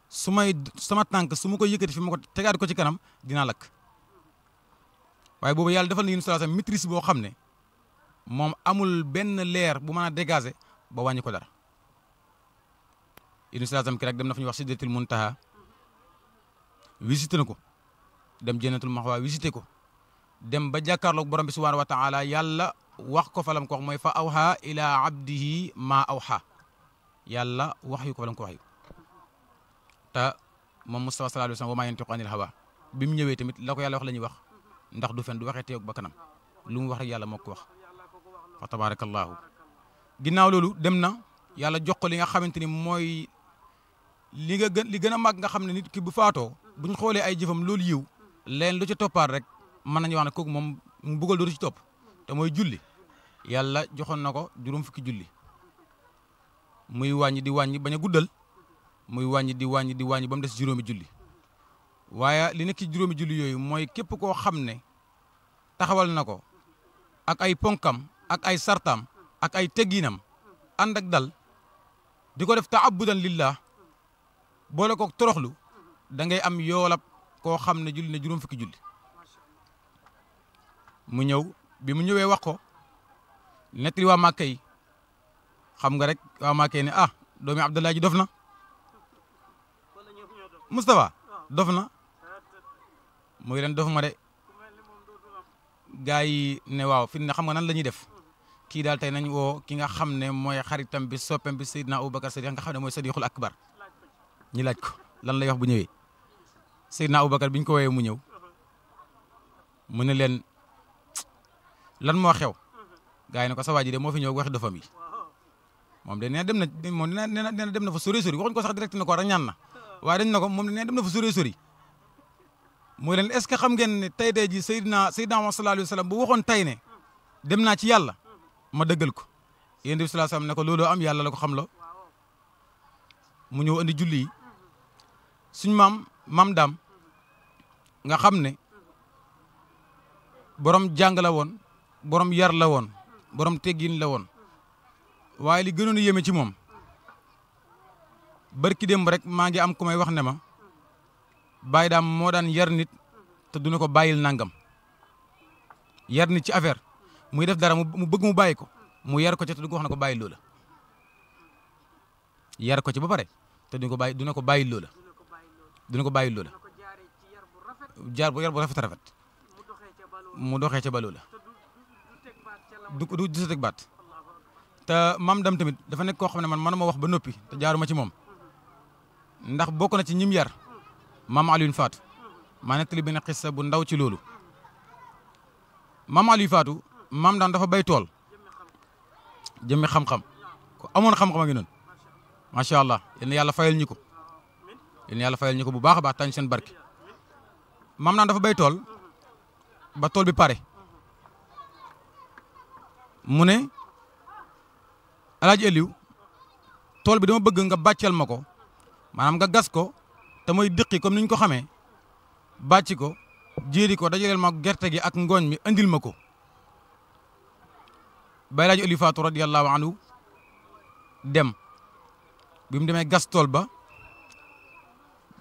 sama tànk su ma ko yëkkati fi ma ko tegaat ko ci kanam dinaa lakk. waaye boobu yàlla defal na yéen sallallahu alayhi wasallam maîtrise boo xam ne moom amul benn leer bu mën a dégager ba wàññi ko dara. yéen sallallahu alayhi wasallam keroog dem na fu ñuy wax sidratul muntaha, visité na ko. dem jannatul maxwa visité ko. dem ba jàkkaarloog borom bi subhanahu wa taala, yàlla wax ko falam ko wax mooy fa awha ila abdihi ma awha. yàlla wax yu ko falam ko wax yu te moom Mustafa sallallahu alayhi wasallam wa ma yantiqu anil hawa bi mu ñëwee tamit la ko yàlla wax la ñuy wax, ndax du fen du waxee teew ba kanam, lu mu wax rek yàlla moo ko wax. fa tabarakallahu. ginnaaw loolu dem na yàlla jox ko li nga xamante ni mooy li gën a màgg, nga xam ne nit ki bu faatoo buñ xoolee ay jëfam loolu yiw leen lu ci toppaat rek mën nañu wax ne kooku moom mu bëggal dootu ci topp, te mooy julli. yàlla joxoon na ko juróom fukki julli, muy wàññi di wàññi bañ a guddal, muy wàññi di wàññi ba mu des juróomi julli. waaye li nekk ci juróomi julli yooyu mooy képp koo xam ne taxawal na ko ak ay ponkam ak ay sartam ak ay tegginam ànd ak dal di ko def taabudan lillah boole ko toroxlu, da ngay am yoolab koo xam ne julli na juróom fukki julli. mu ñëw bi mu ñëwee wax ko nettali waa Màkka yi, xam nga rek waa Màkka yi ne ah doomi Abdallah ji dof na, Moustapha dof na. muy leen dof ma de. gaa yi ne waaw fi ne xam nga nan la ñuy def, kii daal tey nañ woo ki nga xam ne mooy xaritam bi soppem bi Seydina Aboubacar Sadiq nga xam ne mooy Sadiqul Akbar. ñi laaj ko lan lay wax bu ñëwee. Seydina Aboubacar bi ñu ko woowee mu ñëw mu ne leen lan moo xew. gaa yi ne ko sa waa ji de moo fi ñëw waxi dofam yi. moom de nee dem na moom nee na dem na fa sori waxuñ ko sax direct na ko rek ñaan na, waaye dañ na ko moom nee dem na fa sori. mooy leen est-ce que xam ngeen ne tey ji Seydina Muhammad sallallahu alayhi wa sallam bu waxoon tey ne dem naa ci yàlla ma dëggal ko. yéen bi sallallahu alayhi wa sallam ne ko looloo am, yàlla la ko xam loo. mu ñëw andi julli yi suñ maam daam nga xam ne borom jàng la woon, borom yar la woon, borom teggin la woon. waaye li gënoon a yéeme ci moom barki démb rek maa ngi am ku may wax ne ma Baye Dame moo daan yar nit te du ne ko bàyyil nangam, yar nit ci affaire muy def dara mu bëgg mu bàyyi ko, mu yar ko ci te du ko wax ne ko bàyyil loola. yar ko ci ba pare te du ne ko bàyyil loola, yar bu rafet rafet mu doxee ca ba loola du sa teg baat. te maam dam tamit dafa nekk koo xam ne man manuma wax ba noppi te jaaruma ci moom ndax bokk na ci ñim yar maam Alioune Fatou maa nettali benn xissa bu ndaw ci loolu maam Alioune Fatou maam daan dafa bay tool jëmmi xam-xam ko amoon xam-xam a ngi noonu macha allah yéen yàlla fayal ñu ko yéen yàlla fayal ñu ko bu baax a baax tañ seen barke maam daan dafa bay tool ba tool bi pare mu ne Alaaji Aliou tool bi dama bëgg nga bàcceel ma ko maanaam nga gas ko te mooy dëqi comme ni ñu ko xamee bàcc ko jéeri ko dajaleel ma gerte gi ak ngooñ mi andil ma ko bay Alaaji Aliou Fatou radiyallahu anhu dem bi mu demee gas tool ba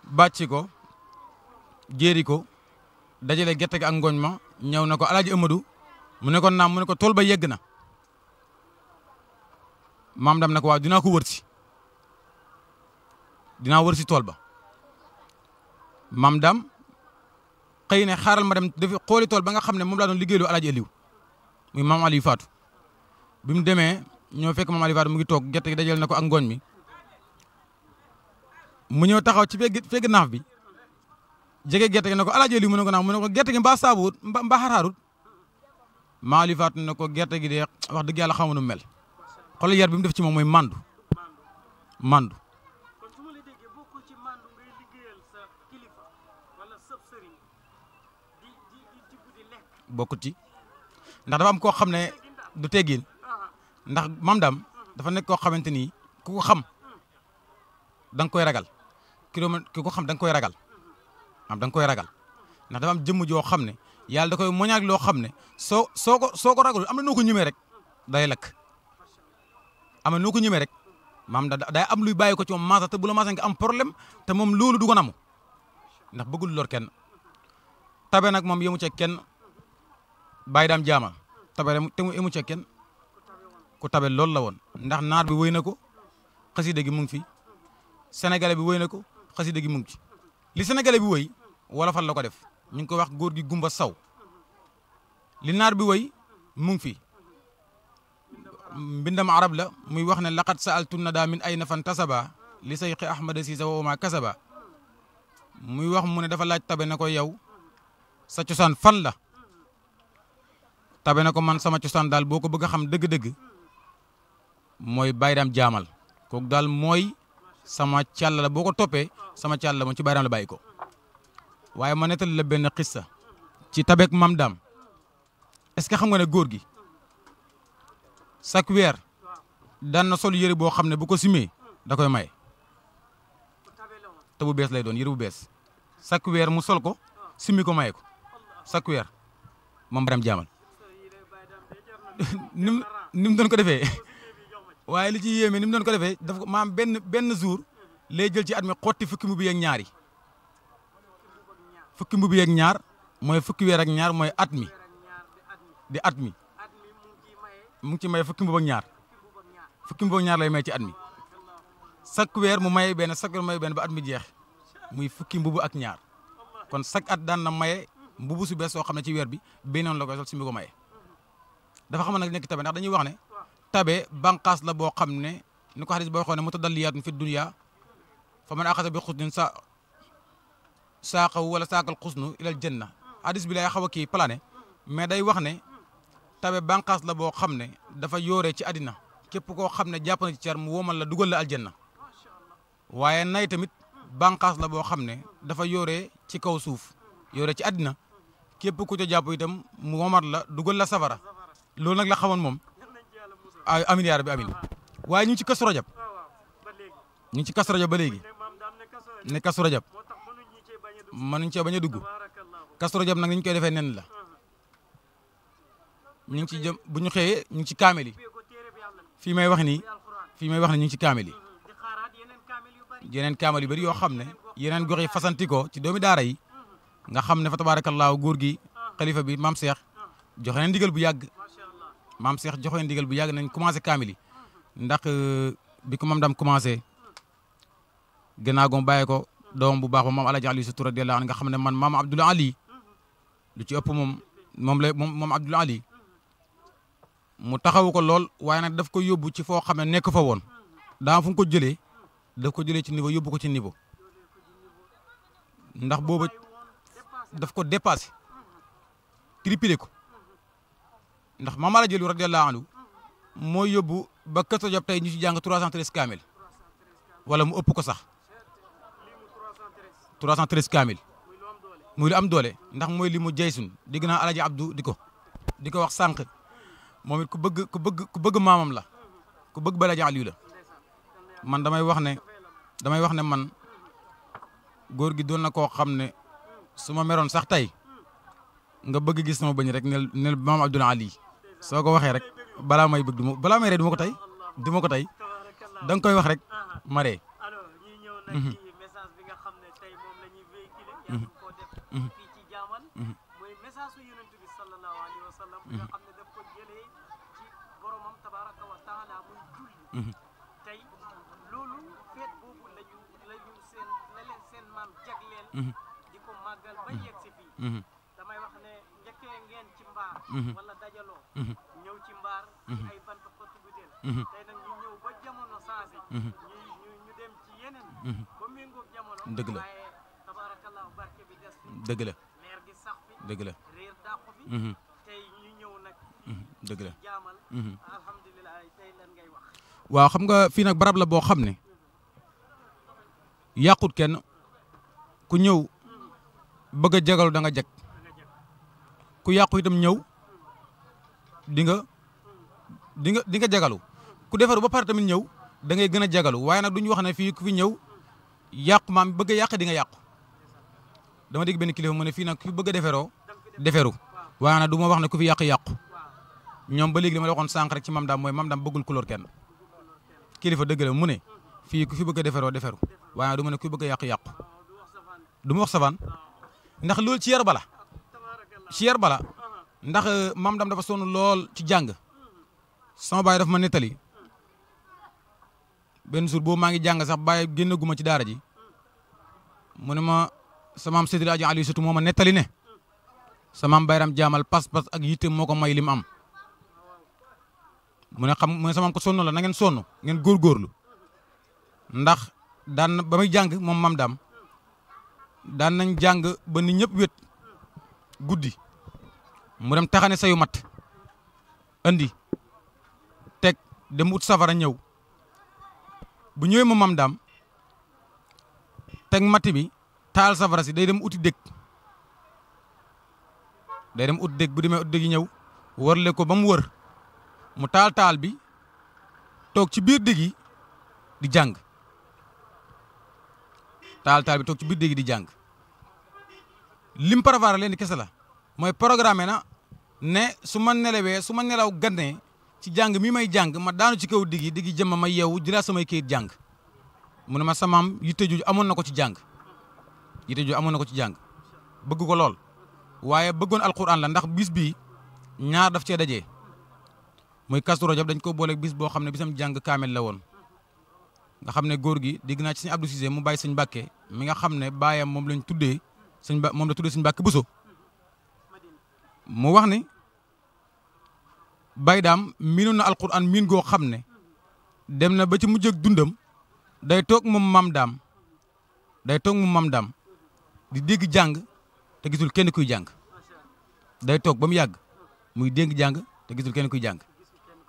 bàcc ko jéeri ko dajale gerte gi ak ngooñ ma ñëw na ko Alaaji Amadou mu ne ko naam mu ne ko tool ba yegg na maam dam na ko waaw dinaa ko wër si dinaa wër si tool ba maam dam xëy ne xaaral ma dem dafi xooli tool ba nga xam ne moom laa doon liggéeyloo Alaaji Aliou muy maam Aliou Fatou bi mu demee ñoo fekk maam Aliou Fatou mu ngi toog gerte gi dajale na ko ak ngooñ mi mu ñëw taxaw ci fegg naaf bi jege gerte gi ne ko Alaaji Aliou mu ne ko naaf mu ne ko gerte gi mbaa saabuwut mbaa xaraarut maam Aliou Fatou ne ko gerte gi de wax dëgg yàlla xamu nu mel xoolal yar bi mu def ci moom mooy mandu mandu kon su ma la déggee bokkul ci mandu ngay liggéeyal sa kilifa wala sëb sëriñ di tibb di lekk. bokkut ci ndax dafa am koo xam ne du teggin ndax mam dam dafa nekk koo xamante ni ku ko xam da nga koy ragal ki ko xam da nga koy ragal am da nga koy ragal ndax dafa am jëmm joo xam ne yàlla da koy moñaag loo xam ne soo ko ragalul am na noo ko ñemee rek day lakk. ama noo ko ñëmee rek maam day am luy bàyyi ko ci moom maasa te bu la maasa nga am problème te moom loolu du ko namu ndax bëggul lor kenn tabe nag moom yemu ca kenn bàyyi daam jaamal tabe te mu yemu ca kenn ku tabe loolu la woon ndax naar bi wëy na ko xasida gi mu ngi fi sénégalais bi wëy na ko xasida gi mu ngi ci li sénégalais bi wëy wala fan la ko def ñu ngi ko wax góor gi gumba saw li naar bi wëy mu ngi fi mbindam arab la muy wax ne laqad sa'altu nada min ayna fantasaba li sayqi ahmada siisa wa ma kasaba muy wax mu ne dafa laaj tabe na ko yow sa cosaan fan la tabe na ko man sama cosaan daal boo ko bëgg a xam dëgg-dëgg mooy baydaam jaamal kooku daal mooy sama càll la boo ko toppee sama càll la moom ci baydaam la bàyyi ko waaye ma nettali la benn xissa ci tabeek mam daam est-ce que xam nga ne góor gi chaque weer daan na sol yëre boo xam ne bu ko simee da koy maye te bu bees lay doon yëre bu bees chaque weer mu sol ko simi ko maye ko chaque weer moom Baydaam Jaamal ni mu doon ko defee waaye li ci yéeme ni mu doon ko defee daf ko maam benn jour lay jël ci at mi xotti fukki mbubb yeeg ñaar yi fukki mbubb yeeg ñaar mooy fukki weer ak ñaar mooy at mi di at mi mu ngi ci maye fukki mbubb ak ñaar fukki mbubb ak ñaar lay may ci at mi chaque weer mu maye benn chaque weer maye benn ba at mi jeex muy fukki mbubb ak ñaar kon chaque at daan na maye mbubu su bees soo xam ne ci weer bi beneen la koy sol si mi ko maye dafa xam nag nekk tabe ndax dañuy wax ne tabe banqaas la boo xam ne ni ko xadis boo xoo ne mutadalliyaatun fi dunya fa man axasa bi xusnin saaqahu wala saaqal xusnu ilal janna hadis bi lay xaw a kii plané mais day wax ne tabe banqaas la boo xam ne dafa yooree ci àddina képp koo xam ne jàpp na ci car mu womal la dugal la aljanna waaye nay tamit banqaas la boo xam ne dafa yooree ci kaw suuf yooree ci àddina képp ku ca jàpp itam mu womal la dugal la safara loolu nag la xamoon moom amin yaa rabbi amin waaye ñu ngi ci Kazu Rajab ñu ngi ci Kazu Rajab ba léegi ne Kazu Rajab mënuñ cee bañ a dugg Kazu Rajab nag ni ñu koy defee nen la ñu ngi ci jëm bu ñu xëyee ñu ngi ci kaamel yi fii may wax nii ñu ngi ci kaamel yi yeneen kaamel yu bëri yoo xam ne yeneen gox yi fasantikoo ci doomi daara yi nga xam ne fa tabaarakallaahu góor gi xalifa bi maam Cheikh joxe na ndigal bu yàgg maam Cheikh joxe na ndigal bu yàgg nañ commencé kaamel yi ndax bi ko mam dam commencé gannaaw goom bàyyi ko doom bu baax ba maam Alaaji Ali Sutura radiyallaahu anhu nga xam ne man maam Abdoul Ali lu ci ëpp moom Abdoul Ali mu taxawu ko lool waaye nag daf ko yóbbu ci foo xam ne nekk fa woon daa fu mu ko jëlee daf ko jëlee ci niveau yóbbu ko ci niveau ndax booba daf ko dépassé triplé ko ndax Maam Alaaji Aliou radiyallahu anhu moo yóbbu ba Kazu Rajab tey ñu ci jàng 313 kaamil wala mu ëpp ko sax 313 kaamil muy lu am doole ndax mooy li mu jaysun digg naa Alaaji Abdou di ko wax sànq moom it ku bëgg maamam la ku bëgg Ba Alaaji Aliou la man damay wax ne man góor gi doon na koo xam ne su ma meroon sax tey nga bëgg gis sama bëñ rek nel maam Abdoul Ali soo ko waxee rek balaa may ree du ma ko tey da nga koy wax rek ma ree alors ñi ñëw nag ci message bi nga xam ne tey moom la ñuy véhiculer yàlla koo def fii ci jaamal mooy message su yonent bi sallallahu alayhi wa sallam nga xam ne daf ko jëlee ci boromam tabaraka wa taala muy julli tey loolu feet boobu lañu seen maam jagleel di ko màggal ba yegg si fii damay wax ne njëkkee ngeen ci mbaar wala dajaloo ñëw ci mbaar ay bant xottu butéel tey nag ñu ñëw ba jamono changé ñu dem ci yeneen ba méngoog jamono dëgg la waaye tabarakallahu barke bi des fi dëgg la leer gi sax fi dëgg la réer dàqu fi tey ñu ñëw nag dëgg la jaamal alhamdulilah tey lan ngay wax waaw xam nga fii nag barab la boo xam ne yàqut kenn ku ñëw bëgg a jagalu da nga jag ku yàqu itam ñëw di nga jagalu ku defaru ba pare tamit ñëw da ngay gën a jagalu waaye nag duñu wax ne fii ku fi ñëw yàqu maam bëgg a yàq di nga yàqu dama dégg benn kilifa mu ne fii nag ku fi bëgg a deferu waaye nag du ma wax ne ku fi yàqu ñoom ba léegi dama la waxoon sànq rek ci Mame Dame mooy Mame Dame bëggul couleur kenn kilifa dëgg la mu ne fii ku fi bëgg a deferu waaye nag du ma ne ku bëgg a yàqu du ma wax savaan ndax loolu ci yar bala ndax Mame Dame dafa sonn lool ci jàng sama baay dafa ma nettali benn jour boobu maa ngi jàng sax baay génn guma ci daara ji mu ne ma sama maam Seydil Hadji Aliou surtout moo ma nettali ne sama maam Bayram jaamal pas-pas ak yitte moo ko may li mu am mu ne sama maam ko sonn la na ngeen sonn ngeen góorgóorlu ndax daan ba muy jàng moom Mame Dame daan nañ jàng ba nit ñëpp wét guddi mu dem taxane sayu mat andi teg dem ut safara ñëw bu ñëwee moom Mame Dame teg matti bi taal safara si day dem uti dëkk bu demee ut dëkk yi ñëw wërle ko ba mu wër mu taal bi toog ci biir dëkk yi di jàng taal bi toog ci biir dëkk di jàng lim préparé leen di kese la mooy programme na ne su ma nelaw gannee ci jàng mi may jàng ma daanu ci kaw digg yi jëmma ma yeewu jëlaat samay kayit jàng mu ne ma samaam yitte jooju amoon na ko ci jàng bëgg ko lool waaye bëggoon alquran la ndax bis bii ñaar daf cee dajee muy Kazu Rajab dañ ko booleeg bis boo xam ne bisam jàng kaamel la woon nga xam ne góor gi dégg naa ci sëñ Abdou Cissé mu bàyyi sëñ Mbàkke mi nga xam ne baayam moom la tuddee sëñ Mbàkke Buso mu wax ni Baye Dame miinoon na alquran miin goo xam ne dem na ba ci mujj ak dundam day toog moom Mame Dame di dégg jàng te gisul kenn kuy jàng day toog ba mu yàgg muy dégg jàng te gisul kenn kuy jàng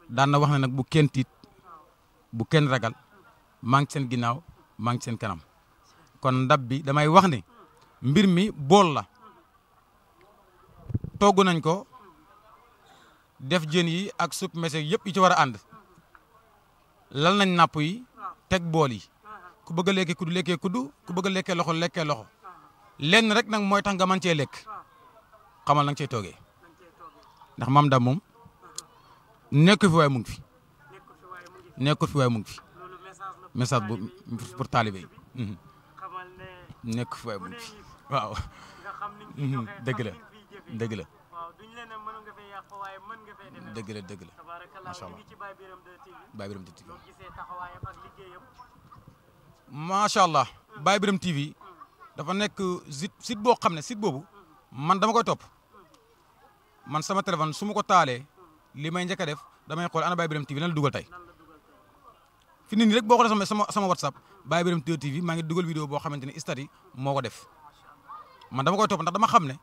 daan na wax ne nag bu kenn tiit bu kenn ragal maa ngi seen ginnaaw maa ngi seen kanam kon ndab bi damay wax ne mbir mi bool la togg nañ ko def jën yi ak supp mese yëpp yi ci war a ànd lal nañ napp yi teg bool yi ku bëgg a lekkee kuddu lekkee kuddu ku bëgg a lekkee loxo lenn rek nag mooy tax nga mën cee lekk xamal nag cee toogee ndax Mame Dame moom nekku fi waaye mu ngi fi message bu pour taalibe yi nekku fi waaye mu ngi fi waaw dëgg la dëgg la macha allah Baye Birame TV macha allah Baye Birame TV dafa nekk site boo xam ne site boobu man dama koy topp man sama téléphone su ma ko taalee li may njëkk a def damay xool ana Baye Birame TV lan la dugal tey fi nit ñi rek boo xoolee sama WhatsApp Baye Birame TV maa ngi dugal vidéo boo xamante ni istati moo ko def man dama koy topp ndax dama xam ne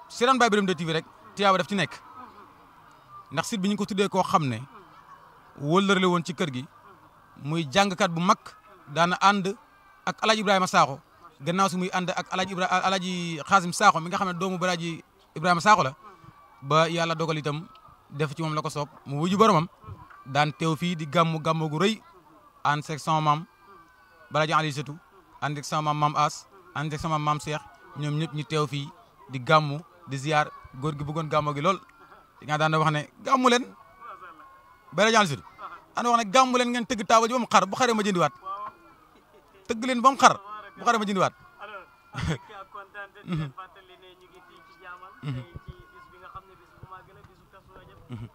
seetaan Baye Birame TV rek tiyaaba def ci nekk ndax site bi ñu ko tuddee koo xam ne wóllërale woon ci kër gi muy jàngkat bu mag daana ànd ak El Hadj Ibrahima Sakho gannaaw si muy ànd ak El Hadj Xaasim Sakho mi nga xam ne doomu El Hadj Ibrahima Sakho la ba yàlla dogal itam def ci moom la ko soob mu wuju boromam daan teew fii di gàmmu gu rëy ànd seeg sama maam Balaji Ali Setu ànd ak sama maam As ànd ak sama maam Cheikh ñoom ñëpp ñu teew fii di gàmmu di ziar góor gi bëggoon gàmmu gi lool di nga daan wax ne gàmmu leen Balaji Ali Setu daan wax ne gàmmu leen ngeen tëgg taabal ji ba mu xar bu xaree ma jëndiwaat tëgg leen ba mu xar bu xaree ma jëndiwaat.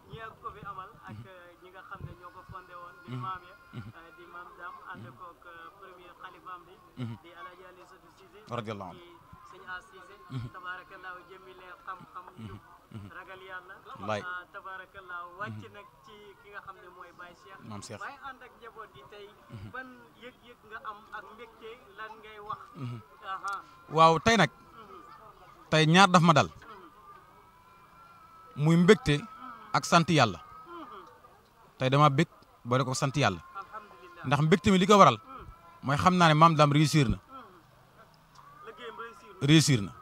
ñi ak ko fi amal ak ñi nga xam ne ñoo ko fondé woon di maam ya di maam Dam ànd koog premier xalifaam bi di Alaaji Ali Satu Cissé radiyallahu anhu di sëñ As Cissé tabaarakallaahu jëmmi leen xam-xam jub ragal yàlla tabaarakallaahu wàcc nag ci ki nga xam ne mooy Baye Cheikh maam Cheikh waaye ànd ak njaboot gi tey ban yëg-yëg nga am ak mbégte lan ngay wax waaw tey nag tey ñaar daf ma dal muy mbégte ak sant yàlla tey dama bég boole ko sant yàlla ndax mbégte mi li ko waral mooy xam naa ne maam Dame réussir na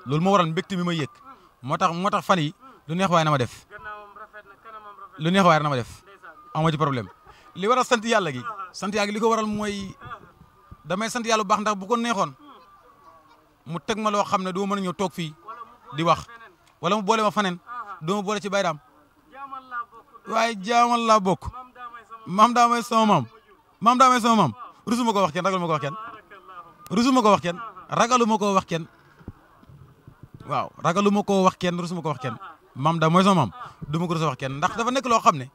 loolu moo waral mbégte mi may yëg moo tax fan yi lu neex waaye na ma def lu neex waaye na ma def amoo ci problème li waral sant yàlla gi li ko waral mooy damay sant yàlla bu baax ndax bu ko neexoon mu teg ma loo xam ne du ma mën a ñëw toog fii di wax wala mu boole ma faneen du ma boole ci Baye Dame waaye jaamal laa bokk maam daa may sama maam rusuma ko wax kenn ragaluma ko wax kenn rusuma ko wax kenn ragaluma ko wax kenn waaw ragaluma ko wax kenn rusuma ko wax kenn maam daa mooy sama maam du ma ko rusa wax kenn ndax dafa nekk loo xam ne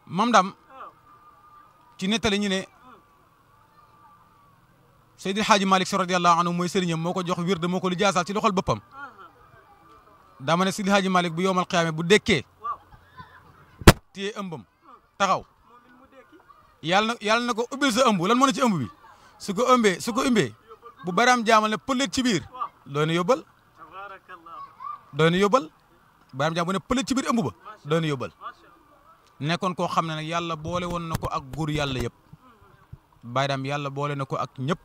maam daam ci nettali ñu ne Seydil Hadji Malick Sy radiyallahu anhu mooy sëriñam moo ko jox wirde moo ko li jaasaal ci loxol boppam dama ne Seydil Hadji Malick bu yowmal qiyaama bu dekkee téye ëmbam taxaw yàlla na ko ubbil sa ëmb lan moo ne ci ëmb bi su ko ëmbee bu baraam jaamal ne pëlet ci biir doy na yóbbal baraam jaam bu ne pëlet ci biir ëmb ba doy na yóbbal nekkoon koo xam ne nag yàlla boole woon na ko ak góor yàlla yëpp Baye Dame yàlla boole na ko ak ñëpp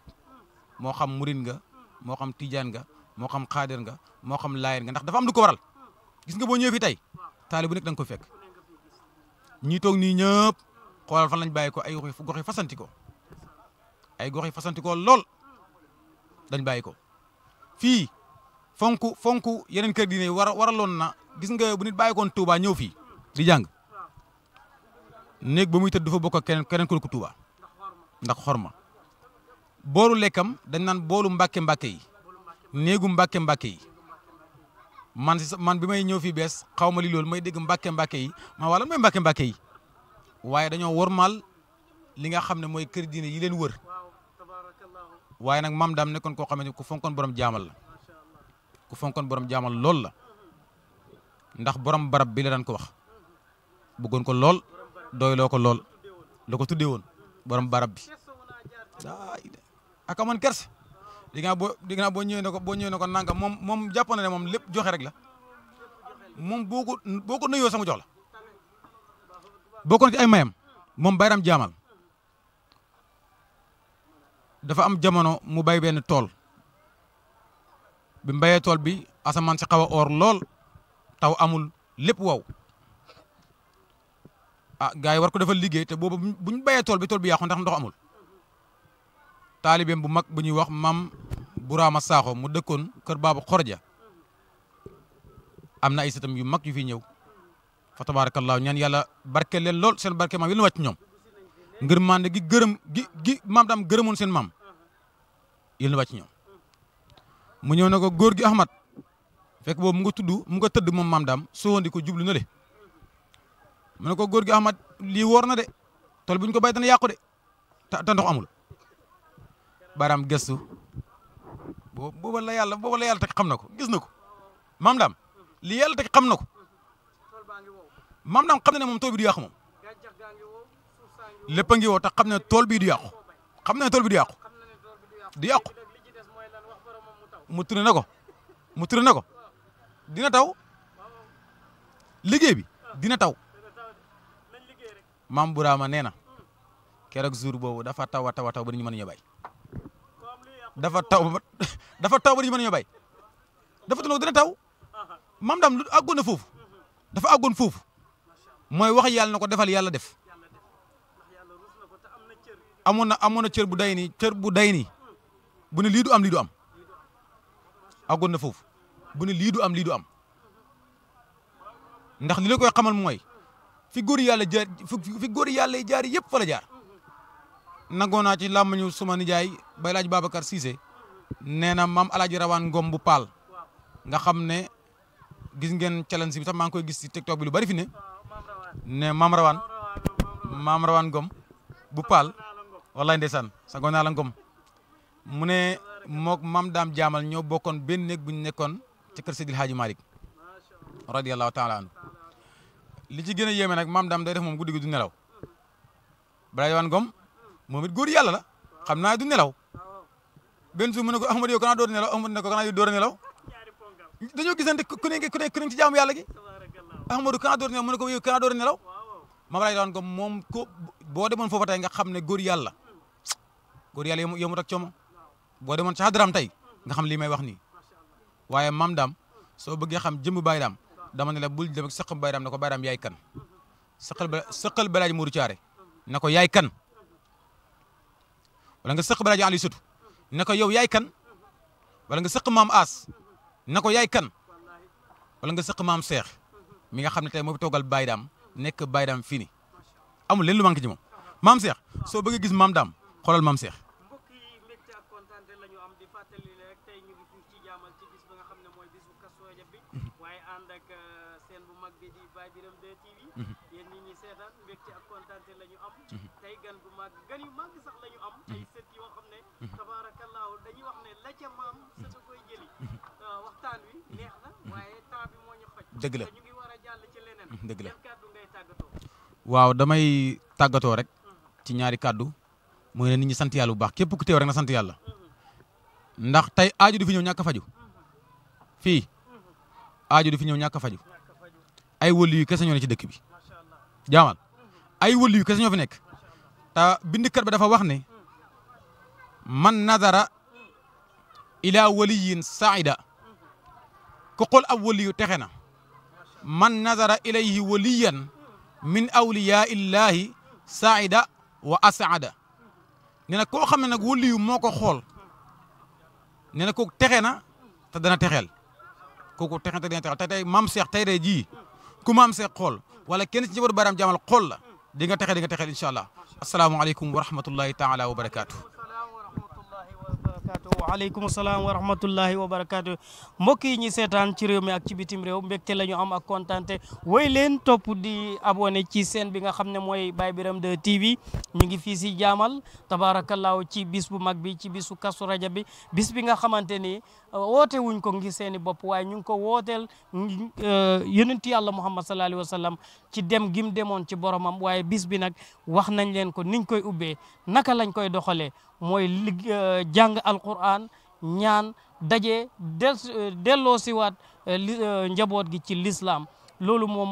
moo xam murin nga moo xam tijaan nga moo xam xaadir nga moo xam laayeen nga ndax dafa am lu ko waral gis nga boo ñëwee fi tey taali bu nekk da nga ko fekk ñii toog nii ñëpp xoolal fan lañ bàyyi ko ay gox yi fasanti ko lool dañ bàyyi ko fii fonk yeneen kër diine waraloon na gis nga bu nit bàyyi koon Touba ñëw fii di jàng néeg ba muy tëdd dafa bokk ak keneen ku Touba ndax xorma booru lekkam dañ naan boolu mbàkke yi néegu mbàkke yi man bi may ñëw fii bees xaw ma li loolu may dégg mbàkke yi ma wala mooy mbàkke yi waaye dañoo wormaal li nga xam ne mooy kër diine yi leen wër waaye nag maam Dame nekkoon koo xam ne ku fonkoon borom jaamal lool la ndax borom barab bi la daan ko wax bëggoon ko lool doyloo ko lool la ko tuddee woon borom barab bi ak amoon kerse di nga boo ñëwee ne ko nanga moom jàpp na ne moom lépp joxe rek la moom boo ko nuyoo sama jox la bokkoon ci ay mayam moom Baye Dame jaamal dafa am jamono mu bay benn tool bi mbayee tool bi asamaan si xaw a oor lool taw amul lépp wow gars yi war ko defal liggéey te boobu buñ bayee tool bi yàqu ndax ndox amul taalibeem bu mag bu ñuy wax maam Burama Sakho mu dëkkoon kër Baabu Xorja am na ay sëtam yu mag yu fi ñëw fa tabarakallahu ñaan yàlla barke leen lool seen barke maam yi la wàcc ñoom ngir mande gi maam Dame gërëmoon seen maam yéen la wàcc ñoom mu ñëw na ko góor gi Ahmad fekk boobu mu nga tëdd moom maam Dame sowondi ko jublu na le mu ne ko góor gi Ahmad lii woor na de tool bu ñu ko bay dana yàqu de te ndox amul Baye Dame gëstu booba la yàlla teg xam na ko gis na ko maam Dame lii yàlla teg xam na ko maam daam xam na ne moom tool bi du yàqu moom lépp a ngi woo tax xam ne tool bii du yàqu xam na ne tool bi du yàqu du yàqu mu tourné na ko dina taw liggéey bi dina taw maam Burama nee na keroog jour boobu dafa taw a taw ba ni ñu mën a ñëw bay dafa taw ba ni ñu mën a ñëw bay dafa tourné dina taw maam daam lu àggoon na foofu dafa àggoon foofu mooy wax yàlla na ko defal yàlla def amoon na cër bu day nii bu ne lii du am àggoon na foofu bu ne lii du am ndax li la koy xamal mooy fi góor yàlla jaar fi góor yàlla jaar yëpp fa la jaar nangoo naa ci làmmañu suma nijaay bay laaj Babacar Cissé nee na maam alaaji rawaan ngom bu paal nga xam ne gis ngeen challenge bi sax maa ngi koy gis ci TikTok bi lu bari fi ne maam rawaan ngom bu paal wallaay ndeysaan sagoo naa la ngom mu ne mook maam daam jaamal ñoo bokkoon benn néeg bu ñu nekkoon ci kër Seydil Hadji Malick radiyallahu taala anhu li ci gën a yéeme nag maam daam day def moom guddi gi du nelaw balaa rawaan ngom moom it góor yàlla la xam naa du nelaw benn suuf mu ne ko Ahmad yow kanaa door nelaw Ahmad ne ko kanaa door nelaw dañoo gisante ku ne ci jaamu yàlla gi Ahmadou kanaa door nelaw mu ne ko yow kanaa door nelaw maam lay rawaan ngom moom ko boo demoon foofa tey nga xam ne góor yàlla yomut ak coomo boo demoon ci xadram tey nga xam lii may wax nii waaye maam daam soo bëggee xam jëmb Baye Daam dama ne la bul dem ak sëqal Baye Daam ne ko Baye Daam yaay kan sëqal Balaaji Mourou Thiaré ne ko yaay kan wala nga sëq Balaaji Ali Sutu ne ko yow yaay kan wala nga sëq maam As ne ko yaay kan wala nga sëq maam Cheikh mi nga xam ne tey moo fi toogal Baye Daam nekk Baye Daam fii nii amul leen lu manqué ci moom maam Cheikh soo bëggee gis maam Daam xoolal maam Cheikh. mbokk yi mbégte ak kontaante la ñu am di fàttali rek tey ñu ngi fii ci jaamal ci bis ba nga xam ne mooy bisu Kazu Rajab bi waaye ànd ak seen bu mag bi di Baye Birame 2 TV yéen ñi ñuy seetaan mbégte ak kontaante la ñu am tey gan gu mag gan yu mag sax la ñu am ay sët yoo xam ne tabaarakallaahu dañuy wax ne la ca maam sëtu koy jëli waxtaan wi neex na waaye temps bi moo ñu xoj dëgg la ñu ngi war a jàll ci leneen dëgg la yan kàddu ngay tàggatoo waaw damay tàggatoo rek ci ñaari kàddu mooy ne nit ñi sant yàlla bu baax képp ku teew rek na sant yàlla ndax tey aaju du fi ñëw ñàkk a faju fii aaju du fi ñëw ñàkk a faju ay wëli yu kese ñoo ne ci dëkk bi jaamal ay wëli yu kese ñoo fi nekk te bindkat ba dafa wax ne man nadara ila waliyin saida ku xool ab wëli yu texe na man nadara ilayhi waliyan min awliyaa illahi saida wa asaada nee na koo xam ne nag wëli yu moo ko xool nee na kooku texe na te dana texeel kooku texe te dana texeel te tey maam Cheikh tey de jii ku maam Cheikh xool wala kenn ci njabootu Baye Daam Jaamal xool la di nga texeel incha allah asalaamualeykum wa rahmatullahi taala wa barakaatu. waaleykum salaam wa rahmatullahi wa barakaatu mbokk yi ñi seetaan ci réew mi ak ci bitim réew mbégte la ñu am ak kontaante woy leen topp di abonné ci chaîne bi nga xam ne mooy Baye Birame 2 TV ñu ngi fii si jaamal tabaarakallaahu ci bis bu mag bi ci bisu Kazu Rajab bi bis bi nga xamante ni woote wuñ ko ngir seeni bopp waaye ñu ngi ko wooteel yonenti yàlla Muhammad sallallahu alayhi wa sallam ci dem gim demoon ci boromam waaye bis bi nag wax nañ leen ko niñ koy ubbee naka lañ koy doxalee mooy jàng alquran ñaan daje delloo siwaat njaboot gi ci l'islam loolu moom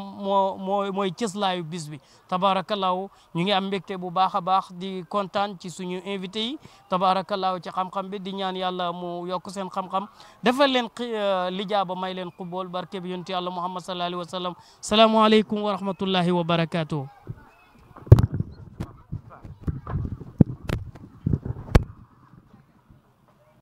mooy cëslaayu bis bi tabaarakallaahu ñu ngi am mbégte bu baax a baax di kontaan ci suñu invité yi tabaarakallaahu ci xam-xam bi di ñaan yàlla mu yokk seen xam-xam defal leen lijaaba may leen xubbool barke bi yonent yàlla Muhammad sallallahu alayhi wa sallam salaamualeykum wa rahmatullahi wa barakaatuh.